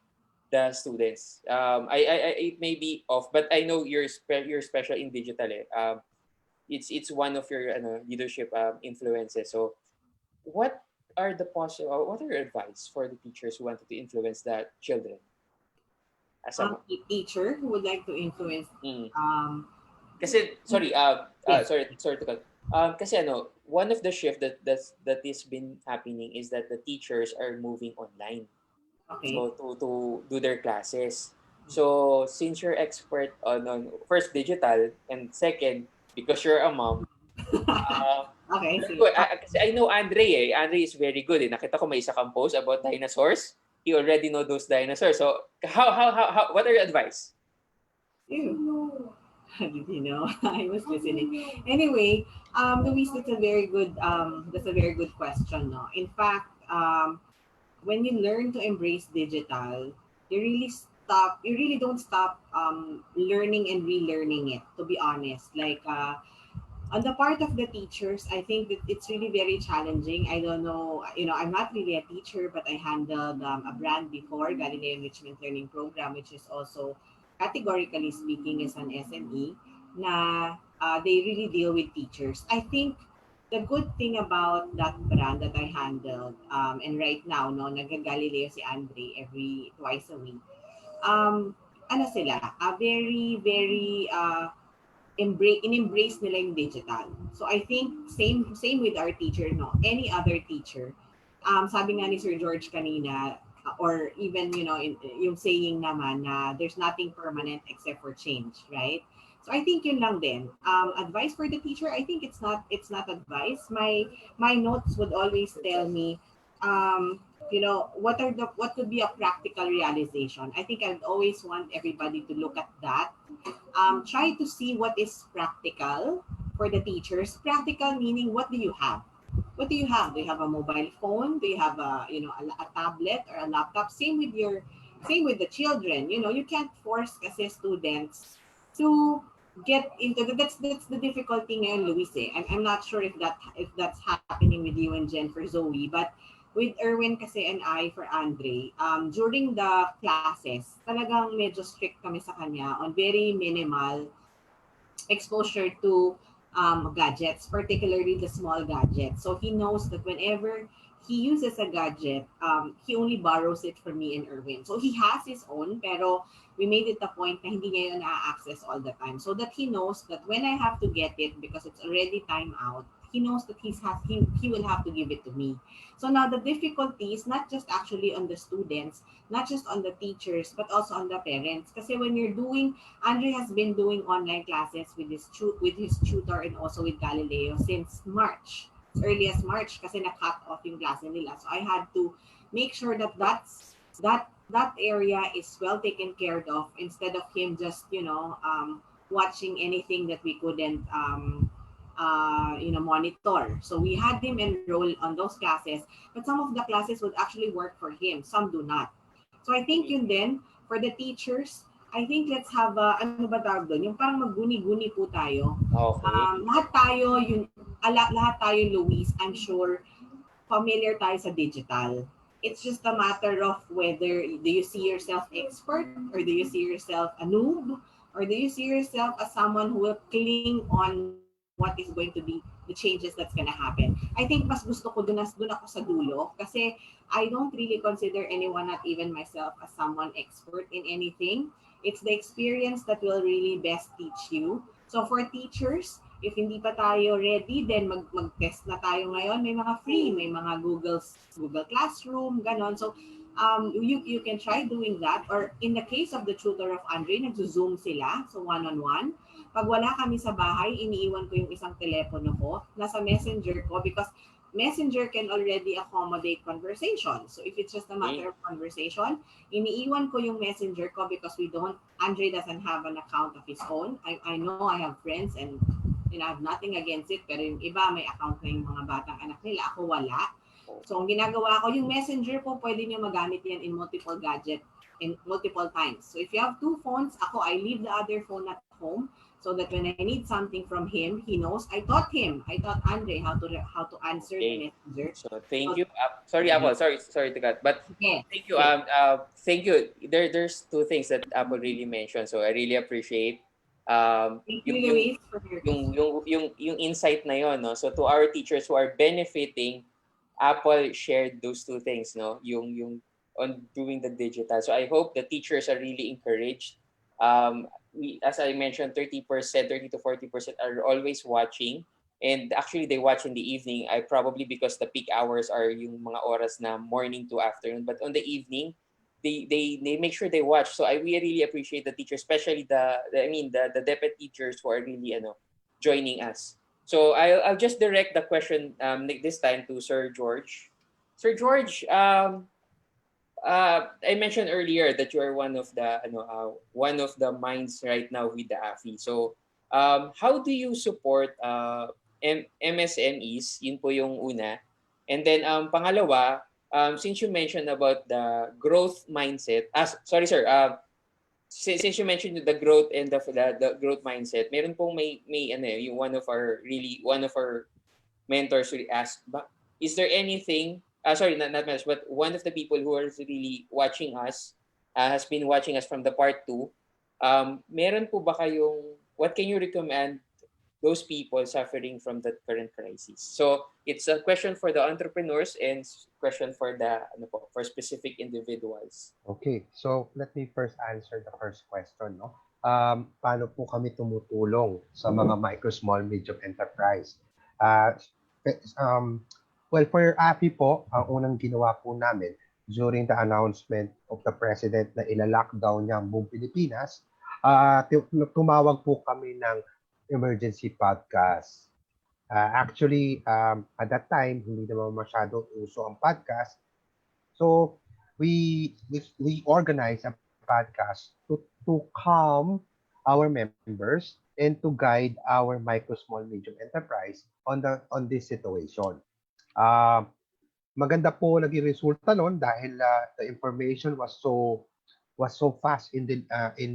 the students. It may be off, but I know you're special in digital. It's one of your leadership influences. So, what what are your advice for the teachers who wanted to influence the children as a mom? A teacher who would like to influence. Mm. Um, Kasi sorry, yes. sorry to cut. Kasi one of the shift that is been happening is that the teachers are moving online. Okay. So to do their classes. So since you're expert on first digital and second because you're a mom, Okay. very Sige. good. Kasi I know Andre eh. Andre is very good eh. Nakita ko may isa kang post about dinosaurs. He already know those dinosaurs. So what are your advice? Ew. Did you know? I was listening. Anyway, Luis, that's a very good question. No, in fact, when you learn to embrace digital, you really don't stop learning and relearning it. To be honest, like on the part of the teachers, I think that it's really very challenging. I don't know, I'm not really a teacher, but I handled a brand before, Galileo Enrichment Learning Program, which is also categorically speaking is an SME, na they really deal with teachers. I think the good thing about that brand that I handled, and right now, no, nag-Galileo si Andre every twice a week. Ano sila, very, very, in-embrace nila yung digital. So I think same with our teacher, no, any other teacher. Sabi nga ni Sir George kanina, or even yung saying naman na there's nothing permanent except for change, right? So I think yun lang din. Advice for the teacher, I think it's not advice. My notes would always tell me, what could be a practical realization. I think I'd always want everybody to look at that. Try to see what is practical for the teachers. Practical meaning, what do you have? What do you have? Do you have a mobile phone? Do you have a tablet or a laptop? Same with the children. You can't force kasi students to get into that's the difficulty ngayon, Luis. I'm not sure if that's happening with you and Jen for Zoe, but with Erwin kasi and I for Andre, during the classes, talagang medyo strict kami sa kanya on very minimal exposure to gadgets, particularly the small gadgets. So he knows that whenever he uses a gadget, he only borrows it from me and Erwin. So he has his own, pero we made it a point na hindi niya yun na-access all the time. So that he knows that when I have to get it, because it's already time out, he knows that he will have to give it to me. So now the difficulty is not just actually on the students, not just on the teachers, but also on the parents. Kasi when you're doing, Andre has been doing online classes with his tutor and also with Galileo since March, as early as March, kasi na-cut off yung klase nila. So I had to make sure that that area is well taken care of, instead of him just watching anything that we couldn't monitor. So we had him enroll on those classes, but some of the classes would actually work for him, some do not. So I think yun din for the teachers, I think let's have ano ba tawag doon, yung parang magguni-guni po tayo. Okay. Lahat tayo, Luis, I'm sure familiar tayo sa digital. It's just a matter of whether do you see yourself expert, or do you see yourself a noob, or do you see yourself as someone who will cling on what is going to be the changes that's going to happen. I think mas gusto ko dun ako sa dulo, kasi I don't really consider anyone, not even myself, as someone expert in anything. It's the experience that will really best teach you. So for teachers, if hindi pa tayo ready, then mag-test na tayo ngayon. May mga free, may mga Google Classroom, ganon. So you can try doing that. Or in the case of the tutor of Andre, nag-zoom sila, so one-on-one. Pag wala kami sa bahay, iniiwan ko yung isang telepono ko, nasa messenger ko, because messenger can already accommodate conversation. So if it's just a matter of conversation, iniiwan ko yung messenger ko, because Andre doesn't have an account of his own. I know I have friends, and I have nothing against it, pero yung iba may account na yung mga batang anak nila, ako wala. So ang ginagawa ko, yung messenger po, pwede nyo magamit yan in multiple gadget, in multiple times. So if you have 2 phones, I leave the other phone at home, so that when I need something from him, he knows. I taught Andre how to answer the messenger. So thank you. Sorry, Apple. Sorry to cut. But yes, thank you. Thank you. There's 2 things that Apple really mentioned. So I really appreciate thank you, Luis, for yung insight na yon, no. So to our teachers who are benefiting, Apple shared those 2 things, no. Yung on doing the digital. So I hope the teachers are really encouraged. As I mentioned, 30% to 40% are always watching, and actually they watch in the evening. Probably because the peak hours are yung mga oras na morning to afternoon, but on the evening they make sure they watch. So we really appreciate the teachers, especially the deputy teachers who are really joining us. So I'll just direct the question this time to Sir George. Sir George, I mentioned earlier that you are one of the minds right now with the AFI. So, how do you support MSMEs? Yun po yung una. And then pangalawa, since you mentioned about the growth mindset, sorry sir, since you mentioned the growth and the growth mindset, meron pong may yung one of our mentors really asked, is there anything, sorry, not mentors, but one of the people who are really watching us, has been watching us from the part 2, meron po ba kayong, what can you recommend those people suffering from the current crisis? So it's a question for the entrepreneurs and question for the for specific individuals. Okay, so let me first answer the first question, no? Paano po kami tumutulong sa mga micro, small, medium enterprise? Well, for your AFI po, ang unang ginawa po namin during the announcement of the President na ila-lockdown niya ang buong Pilipinas, tumawag po kami ng emergency podcast. Actually, at that time, hindi naman masyado uso ang podcast. So, we organized a podcast to calm our members and to guide our micro, small, medium enterprise on this situation. Maganda po naging resulta noon dahil the information was so fast in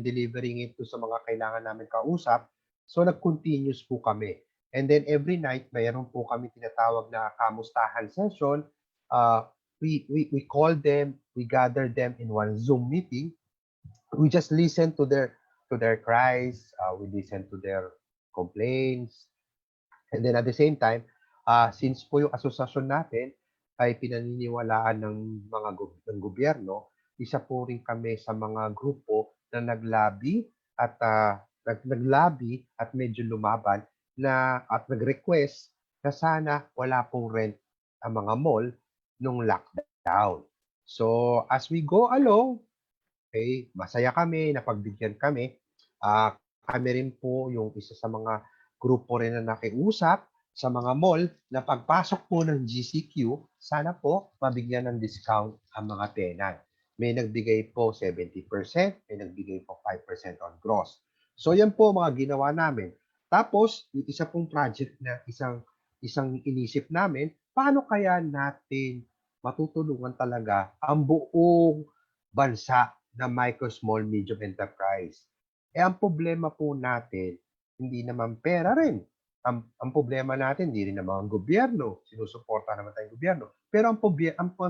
delivering it to sa mga kailangan namin kausap. So nag-continuous po kami. And then every night mayroon po kami tinatawag na kamustahan session. We call them, we gather them in one Zoom meeting. We just listen to their cries, we listen to their complaints. And then at the same time, since po yung asosasyon natin ay pinaniniwalaan ng ng gobyerno, isa po rin kami sa mga grupo na naglabi at medyo lumaban at nag-request na sana wala pong rent ang mga mall nung lockdown. So, as we go along, okay, masaya kami, napagbigyan kami. Kami rin po yung isa sa mga grupo rin na nakiusap sa mga mall na pagpasok po ng GCQ, sana po mabigyan ng discount ang mga tenant. May nagbigay po 70%, may nagbigay po 5% on gross. So yan po mga ginawa namin. Tapos, yung isa pong project na isang inisip namin, paano kaya natin matutulungan talaga ang buong bansa na micro, small, medium enterprise. Ang problema po natin, hindi naman pera rin. Ang problema natin, hindi rin naman ang gobyerno. Sinusuporta naman tayong gobyerno. Pero ang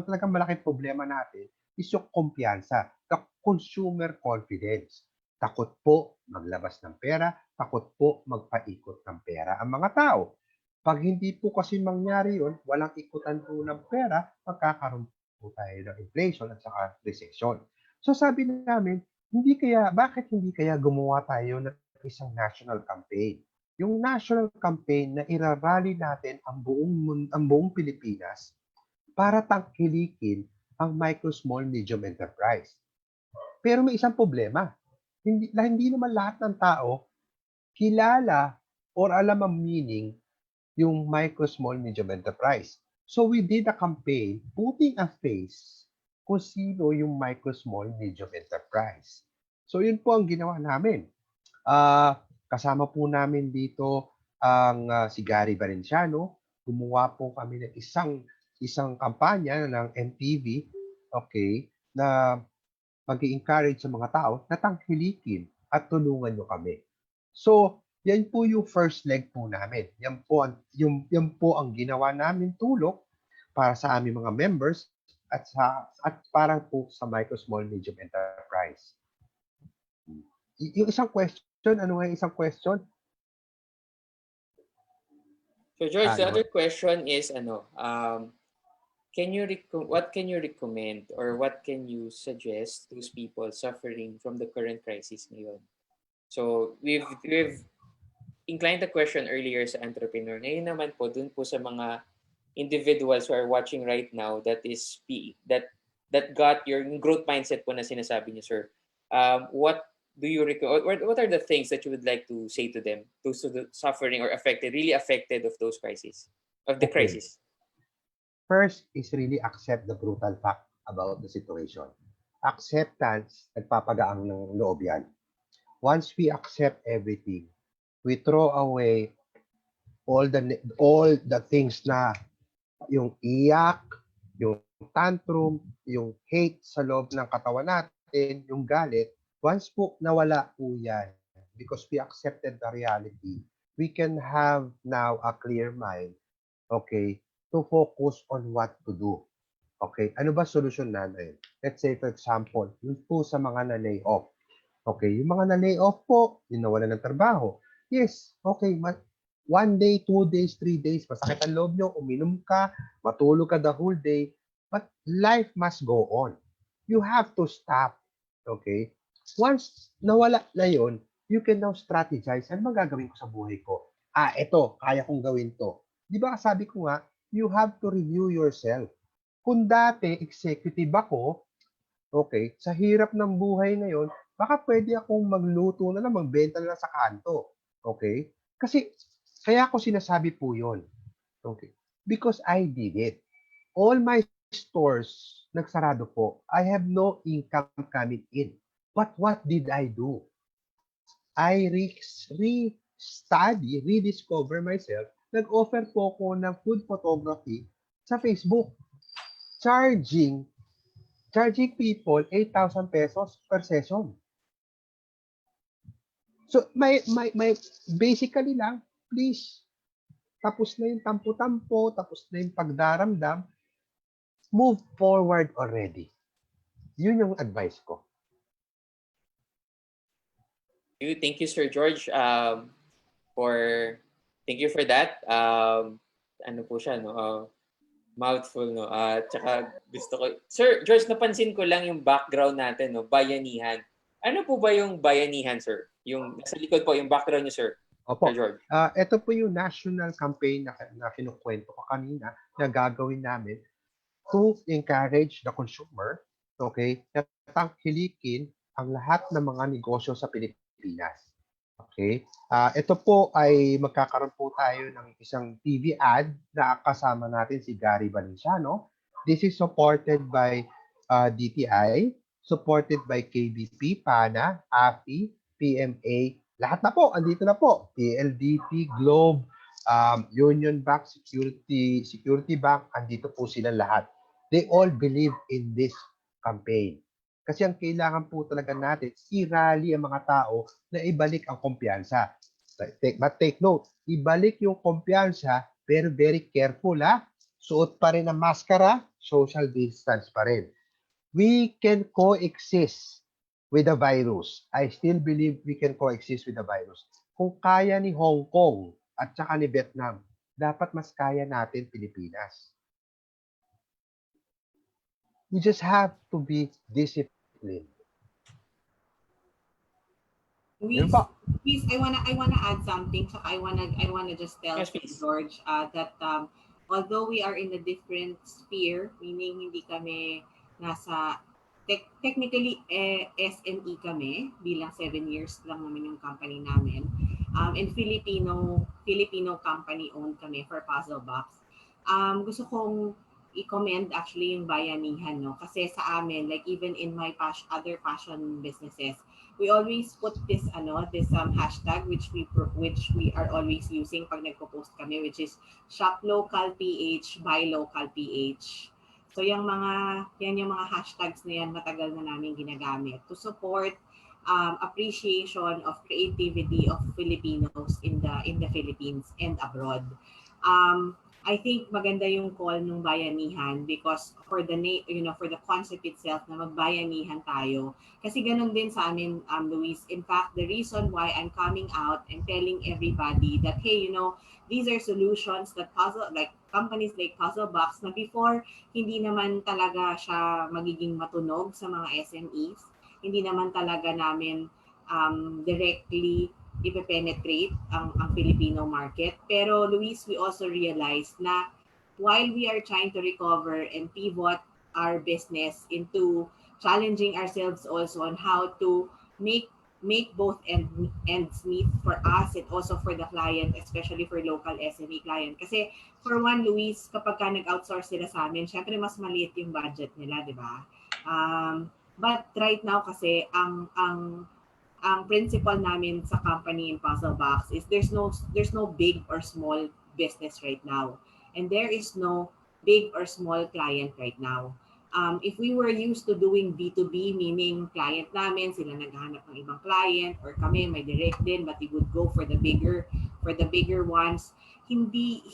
talagang malaking problema natin is yung kumpiyansa, the consumer confidence. Takot po maglabas ng pera, takot po magpaikot ng pera ang mga tao. Pag hindi po kasi mangyari yun, walang ikutan po ng pera, magkakaroon po tayo ng inflation at saka recession. So sabi namin, bakit hindi kaya gumawa tayo ng isang national campaign? Yung national campaign na irarally natin ang buong Pilipinas para tangkilikin ang micro, small, medium enterprise. Pero may isang problema. Hindi naman lahat ng tao kilala or alam ang meaning yung micro, small, medium enterprise. So we did a campaign putting a face kung sino yung micro, small, medium enterprise. So yun po ang ginawa namin. Kasama po namin dito ang si Gary Valenciano. Gumawa po kami ng isang kampanya ng NTV, okay, na mag-i-encourage sa mga tao na tangkilikin at tulungan nyo kami. So, yan po yung first leg po namin. Yan po ang ginawa namin tulong para sa aming mga members at para po sa micro, small, medium enterprise. Yung isang question, ano nga yung isang question? So George, the other question is what can you recommend or what can you suggest to those people suffering from the current crisis ngayon? So we've inclined the question earlier sa entrepreneur. Ngayon naman po dun po sa mga individuals who are watching right now that got your growth mindset po na sinasabi niyo, sir. What do you what are the things that you would like to say to them, to the suffering or really affected of those crises, of the crisis? First is really accept the brutal fact about the situation. Acceptance, nagpapagaang ng loob yan. Once we accept everything, we throw away all the things na yung iyak, yung tantrum, yung hate sa loob ng katawan natin, yung galit. Once po nawala po yan, because we accepted the reality, we can have now a clear mind, okay, to focus on what to do. Okay, ano ba solusyon natin? Let's say, for example, yung po sa mga na-lay off. Okay, yung mga na-lay off po, yung nawalan ng trabaho. Yes, okay, 1 day, 2 days, 3 days, masakit ang loob nyo, uminom ka, matulog ka the whole day, but life must go on. You have to stop. Okay? Once nawala na yon, you can now strategize. Ano bang gagawin ko sa buhay ko? Ito, kaya kong gawin to. Di ba sabi ko nga, you have to review yourself. Kung dati, executive ako, okay, sa hirap ng buhay ngayon, baka pwede akong magluto na lang, magbenta na lang sa kanto. Okay? Kasi, kaya ako sinasabi po yun. Okay? Because I did it. All my stores, nagsarado po. I have no income coming in. But what did I do? I rediscover myself. Nag-offer po ako ng food photography sa Facebook. Charging people 8,000 pesos per session. So, may basically lang, please, tapos na yung tampo-tampo, tapos na yung pagdaramdam, move forward already. Yun yung advice ko. Thank you, Sir George, thank you for that. Ano po siya, no? Mouthful, no? Tsaka gusto ko, Sir George, napansin ko lang yung background natin, no? Bayanihan. Ano po ba yung bayanihan, sir? Yung nasa likod po, yung background niyo, sir. Opo. Sir Jorge. Ito po yung national campaign na kinukwento ko kanina na gagawin namin to encourage the consumer, okay, na tangkilikin ang lahat ng mga negosyo sa Pilipinas. Okay? Ito po ay magkakaroon po tayo ng isang TV ad na kasama natin si Gary Valenciano. This is supported by DTI, supported by KBP, PANA, AFI, PMA, lahat na po, andito na po. PLDT, Globe, Union Bank, Security Bank, andito po sila lahat. They all believe in this campaign. Kasi ang kailangan po talaga natin, i-rally ang mga tao na ibalik ang kumpiyansa. But take note, ibalik yung kumpiyansa, pero very careful ha. Suot pa rin ang maskara, social distance pa rin. We can coexist with the virus. I still believe we can coexist with the virus. Kung kaya ni Hong Kong at saka ni Vietnam, dapat mas kaya natin Pilipinas. We just have to be disciplined. Yun po. Please, I wanna add something. So I wanna just tell Yes, please. George that although we are in a different sphere, meaning hindi kami nasa technically SME kami bilang 7 years lang naman yung company namin. And Filipino company owned kami for Puzzle Box. Gusto kong i-commend actually yung bayanihan, no? Kasi sa amin, like even in my other fashion businesses, we always put this hashtag which we are always using pag nagpo-post kami, which is shop local PH, buy local PH. So yan yung mga hashtags na yan matagal na namin ginagamit to support appreciation of creativity of Filipinos in the Philippines and abroad. I think maganda yung call ng bayanihan because for the for the concept itself na magbayanihan tayo. Kasi ganun din sa amin, Luis. In fact, the reason why I'm coming out and telling everybody that, hey, these are solutions that companies like Puzzle Box na before, hindi naman talaga siya magiging matunog sa mga SMEs. Hindi naman talaga namin directly ipe-penetrate ang Filipino market. Pero Luis, we also realized na while we are trying to recover and pivot our business into challenging ourselves also on how to make both ends meet for us and also for the client, especially for local SME client. Kasi for one, Luis, kapag ka nag-outsource sila sa amin, syempre mas maliit yung budget nila, di ba? But right now kasi ang principle namin sa company in Puzzle Box is there's no big or small business right now, and there is no big or small client right now. If we were used to doing B2B, meaning client namin sila naghahanap ng ibang client, or kami may direct din but we would go for the bigger ones, hindi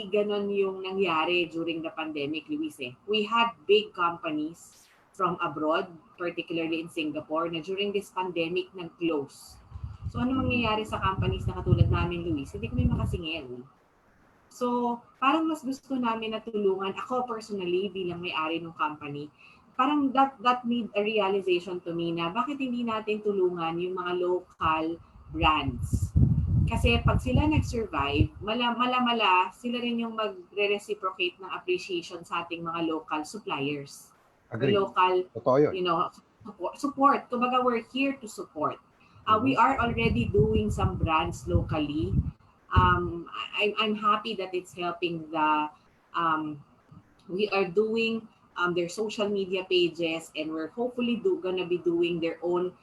ganon yung nangyari during the pandemic, Luis. We had big companies from abroad, particularly in Singapore, na during this pandemic nag-close. So ano mangyayari sa companies na katulad namin, Luis? Hindi kami makasingil. So parang mas gusto namin na tulungan, ako personally bilang may-ari ng company, parang that need a realization to me na bakit hindi natin tulungan yung mga local brands. Kasi pag sila nag-survive, mala sila rin yung magre-reciprocate ng appreciation sa ating mga local suppliers. Agree. Or local, support. Kumbaga, we're here to support. We are already doing some brands locally. I'm happy that it's helping we are doing their social media pages, and we're hopefully gonna be doing their own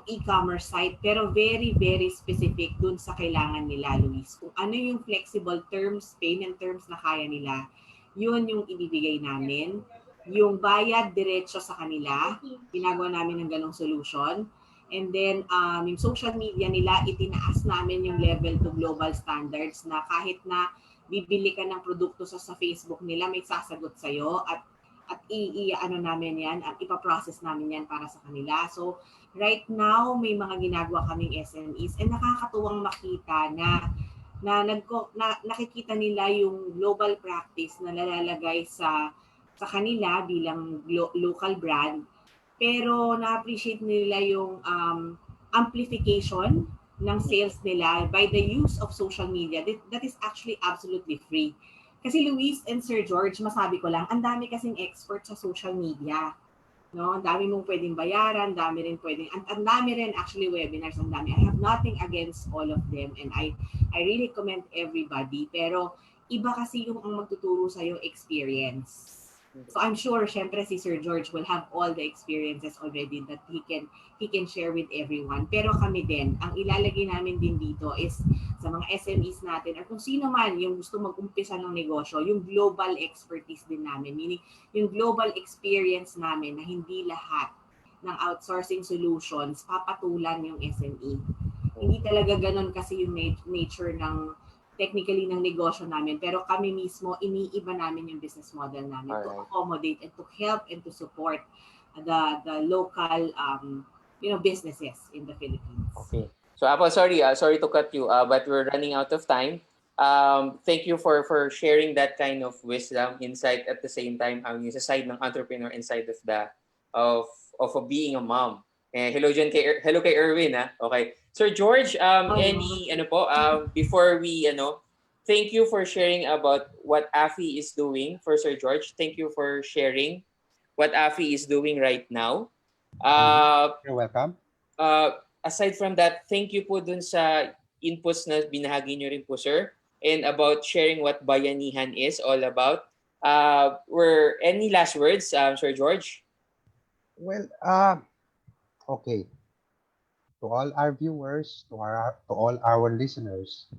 e-commerce site, pero very, very specific dun sa kailangan nila, Luis. Kung ano yung flexible terms, payment terms na kaya nila, yun yung ibibigay namin. Yung bayad diretso sa kanila, ginagawa namin ng ganong solution. And then, yung social media nila, itinaas namin yung level to global standards na kahit na bibili ka ng produkto sa Facebook nila, may sasagot sa'yo at namin yan, at ipaprocess namin yan para sa kanila. So, right now, may mga ginagawa kaming SMEs, and nakakatuwang makita na nakikita nila yung global practice na nalalagay sa kanila bilang local brand, pero na-appreciate nila yung amplification ng sales nila by the use of social media that is actually absolutely free. Kasi Luis and Sir George, masabi ko lang, ang dami kasing expert sa social media. No, ang dami mong pwedeng bayaran, dami rin pwedeng, ang dami rin actually webinars, ang dami. I have nothing against all of them and I really commend everybody. Pero iba kasi yung ang magtuturo sa'yo experience. So I'm sure, syempre si Sir George will have all the experiences already that he can share with everyone. Pero kami din, ang ilalagay namin din dito is sa mga SMEs natin or kung sino man yung gusto mag-umpisa ng negosyo, yung global expertise din namin, meaning yung global experience namin na hindi lahat ng outsourcing solutions papatulan yung SME. Hindi talaga ganun kasi yung nature ng technically ng negosyo namin, pero kami mismo iniiba namin yung business model namin to accommodate and to help and to support the local businesses in the Philippines. Okay. So Apple, sorry to cut you, but we're running out of time. Thank you for sharing that kind of wisdom, insight at the same time, yung sa side ng entrepreneur and side of the of being a mom. Hello dyan hello kay Erwin, ha? Okay. Sir George, before we thank you for sharing about what AFI is doing for Sir George. Thank you for sharing what AFI is doing right now. You're welcome. Aside from that, thank you po dun sa inputs na binahagi nyo rin po, sir, and about sharing what Bayanihan is all about. Were any last words, Sir George? Well, okay. To all our viewers, to all our listeners,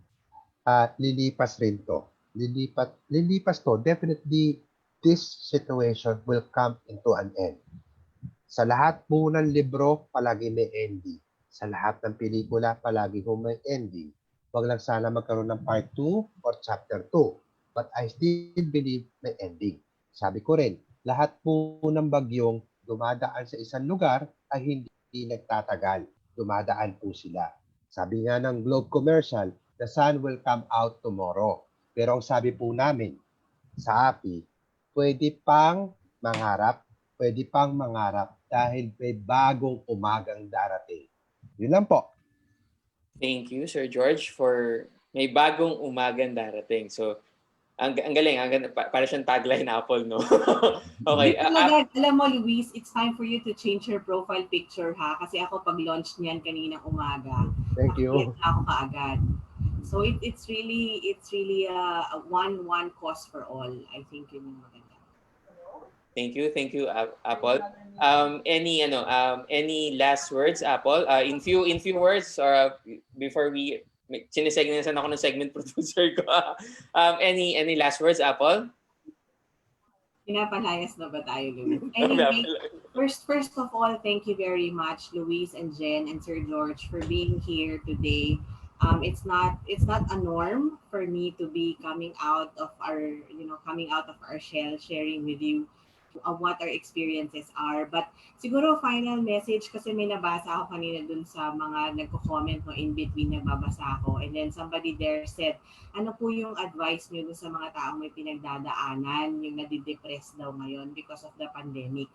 lilipas rin to. Lilipas to. Definitely, this situation will come into an end. Sa lahat po ng libro, palagi may ending. Sa lahat ng pelikula, palagi po may ending. Huwag lang sana magkaroon ng part 2 or chapter 2. But I still believe may ending. Sabi ko rin, lahat po ng bagyong dumadaan sa isang lugar ay hindi nagtatagal. Dumadaan po sila. Sabi nga ng Globe commercial, the sun will come out tomorrow. Pero ang sabi po namin sa API, pwede pang mangarap dahil may bagong umagang darating. Yun lang po. Thank you, Sir George, for may bagong umagang darating. So, ang galing, para siyang tagline Apple, no? Okay. Alam mo, Luis, it's time for you to change your profile picture, ha? Kasi ako pag-launch niyan kaninang umaga. Thank you. Ako kaagad. So it's really a one cost for all. I think yun yung maganda. Thank you, Apple. Any last words, Apple? In few words, or before we sinesegment ako ng segment producer ko. Any last words, Apple? Pinapalayas na ba tayo, Luis? Anyway, first of all, thank you very much, Luis and Jen and Sir George, for being here today. It's not a norm for me to be coming out of our shell, sharing with you what our experiences are. But siguro final message, kasi may nabasa ako kanina dun sa mga nagko-comment mo in between, nagbabasa ako. And then somebody there said, ano po yung advice niyo dun sa mga taong may pinagdadaanan, yung nadidepress daw ngayon because of the pandemic?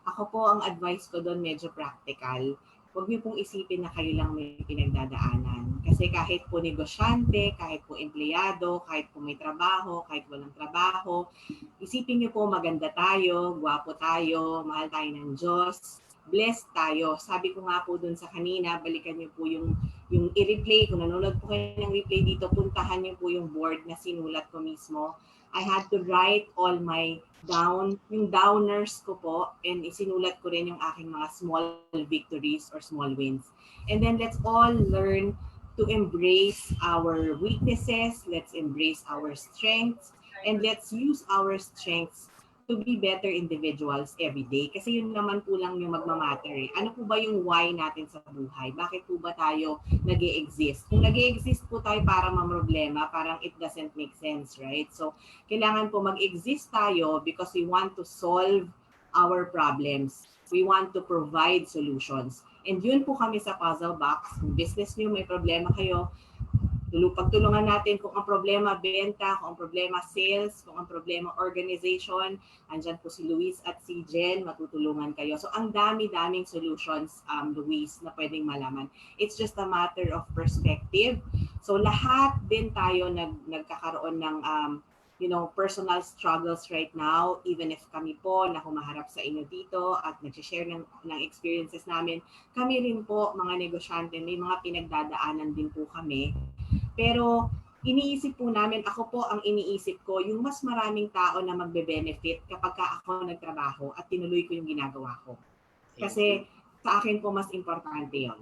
Ako po, ang advice ko dun medyo practical. Huwag niyo pong isipin na kayo lang may pinagdadaanan. Kasi kahit po negosyante, kahit po empleyado, kahit po may trabaho, kahit walang trabaho, isipin niyo po maganda tayo, gwapo tayo, mahal tayo ng Diyos, blessed tayo. Sabi ko nga po dun sa kanina, balikan niyo po yung i-replay. Kung nanonood po kayo ng replay dito, puntahan niyo po yung board na sinulat ko mismo. I had to write all my yung downers ko po, and isinulat ko rin yung aking mga small victories or small wins. And then let's all learn to embrace our weaknesses, let's embrace our strengths, and let's use our strengths to be better individuals every day. Kasi yun naman po lang yung magmamatter. Ano po ba yung why natin sa buhay? Bakit po ba tayo nag-e-exist? Kung nag-e-exist po tayo para mamroblema, parang it doesn't make sense, right? So, kailangan po mag-exist tayo because we want to solve our problems. We want to provide solutions. And yun po kami sa Puzzle Box. Kung business niyo may problema kayo, Pagtulungan natin kung ang problema benta, kung ang problema sales, kung ang problema organization, andyan po si Luis at si Jen, matutulungan kayo. So ang dami-daming solutions, Luis, na pwedeng malaman. It's just a matter of perspective. So lahat din tayo nagkakaroon ng personal struggles right now, even if kami po na humaharap sa inyo dito at nag-share ng experiences namin, kami rin po, mga negosyante, may mga pinagdadaanan din po kami. Pero iniisip po namin, ako po ang iniisip ko, yung mas maraming tao na magbe-benefit kapag ako nagtrabaho at tinuloy ko yung ginagawa ko. Kasi sa akin po mas importante yon.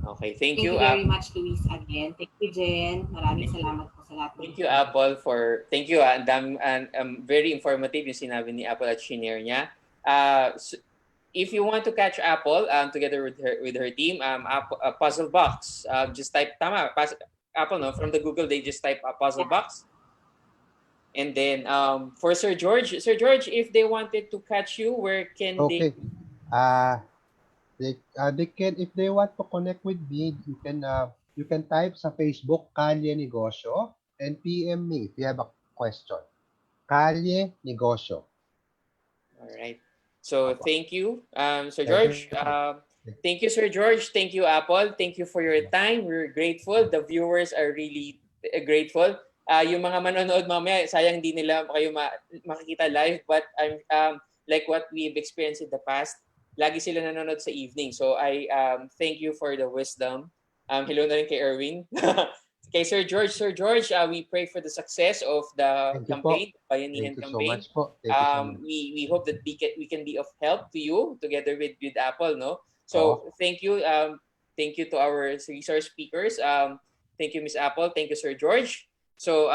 Okay, thank you you very much, Luis, again. Thank you, Jen. Maraming salamat po sa lahat. Thank you, Apple, thank you. Very informative yung sinabi ni Apple at shinare niya. So if you want to catch Apple together with her team, Puzzle Box, just type Apple, no, from the Google, they just type a Puzzle Box. And then for Sir George, if they wanted to catch you, where can they? They can, if they want to connect with me, you can type sa Facebook Kalye Negosyo and PM me if you have a question. Kalye Negosyo. All right. So thank you, Sir George. Thank you, Sir George. Thank you, Apple. Thank you for your time. We're grateful. The viewers are really grateful. Yung mga manonood mamaya, sayang hindi nila kayo makikita live, but I'm like what we've experienced in the past, lagi sila nanonood sa evening. So I thank you for the wisdom. Hello na rin kay Erwin. Kay Sir George, we pray for the success of the campaign, Bayanihan campaign. So much po. We hope that we can be of help to you together with Apple, no? So thank you to our resource speakers. Thank you, Miss Apple. Thank you, Sir George. So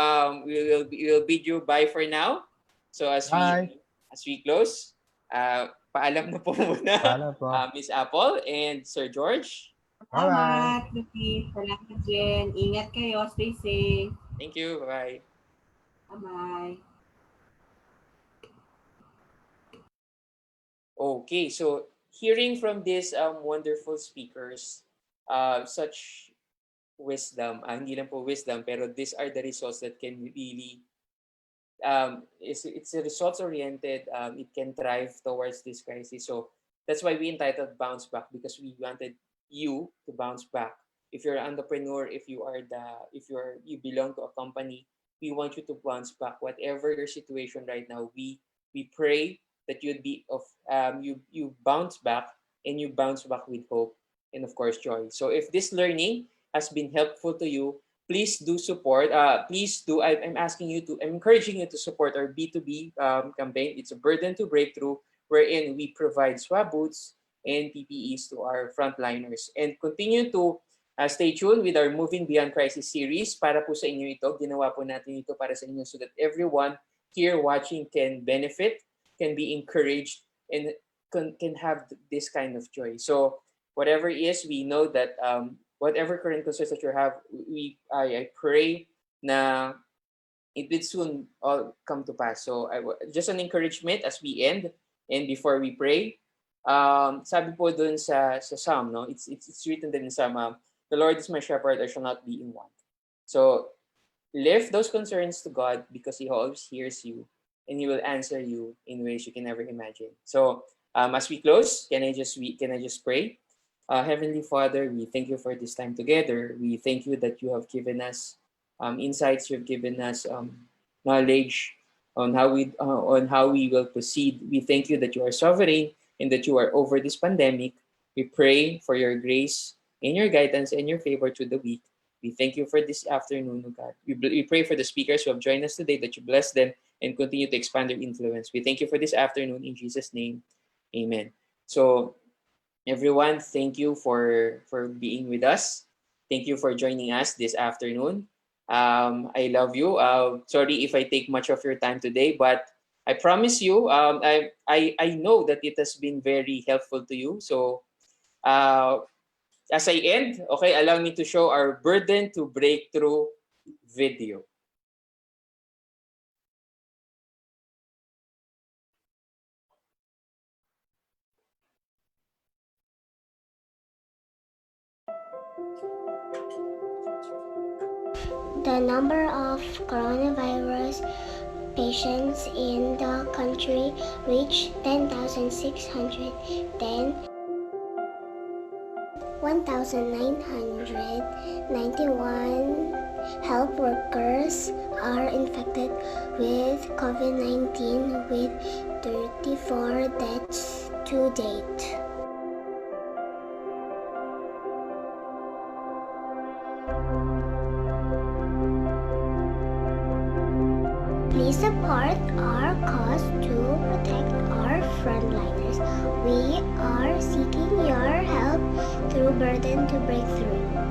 we will bid you bye for now. So as we close, paalam na po muna, Miss Apple and Sir George. Salamat, Lucy. Salamat, Jen. Ingat kayo. Stay safe. Thank you. Bye-bye. Bye-bye. Okay, so hearing from these wonderful speakers, such wisdom, hindi lang po wisdom, pero these are the results that can really, it's results-oriented, it can thrive towards this crisis. So that's why we entitled Bounce Back, because we wanted you to bounce back. If you're an entrepreneur, if you belong to a company, we want you to bounce back. Whatever your situation right now, we pray that you'd be you bounce back, and you bounce back with hope and of course joy. So if this learning has been helpful to you, please do support. I'm encouraging you to support our B2B campaign. It's a burden to breakthrough, wherein we provide swab booths and PPEs to our frontliners. And continue to stay tuned with our Moving Beyond Crisis series. Para po sa inyo ito, ginawa po natin ito para sa inyo so that everyone here watching can benefit, can be encouraged, and can have this kind of joy. So whatever it is, we know that whatever current concerns that you have, I pray na it will soon all come to pass. So just an encouragement as we end and before we pray. Sabi po dun sa Psalm, no? It's written din in Psalm, the Lord is my shepherd, I shall not be in want. So lift those concerns to God, because He always hears you and He will answer you in ways you can never imagine. So as we close, can I just pray? Heavenly Father, we thank you for this time together. We thank you that you have given us insights, you've given us knowledge on how we will proceed. We thank you that you are sovereign and that you are over this pandemic. We pray for your grace and your guidance and your favor through the week. We thank you for this afternoon, oh God. We pray for the speakers who have joined us today, that you bless them and continue to expand their influence. We thank you for this afternoon in Jesus' name. Amen. So everyone, thank you for being with us. Thank you for joining us this afternoon. I love you. Sorry if I take much of your time today, but I promise you, I know that it has been very helpful to you. So as I end, okay, allow me to show our Burden to Breakthrough video. the number of coronavirus patients in the country reached 10,610. 1,991 health workers are infected with COVID-19 with 34 deaths to date. Please support our cause to protect our frontliners. We are seeking your help through Burden to Breakthrough.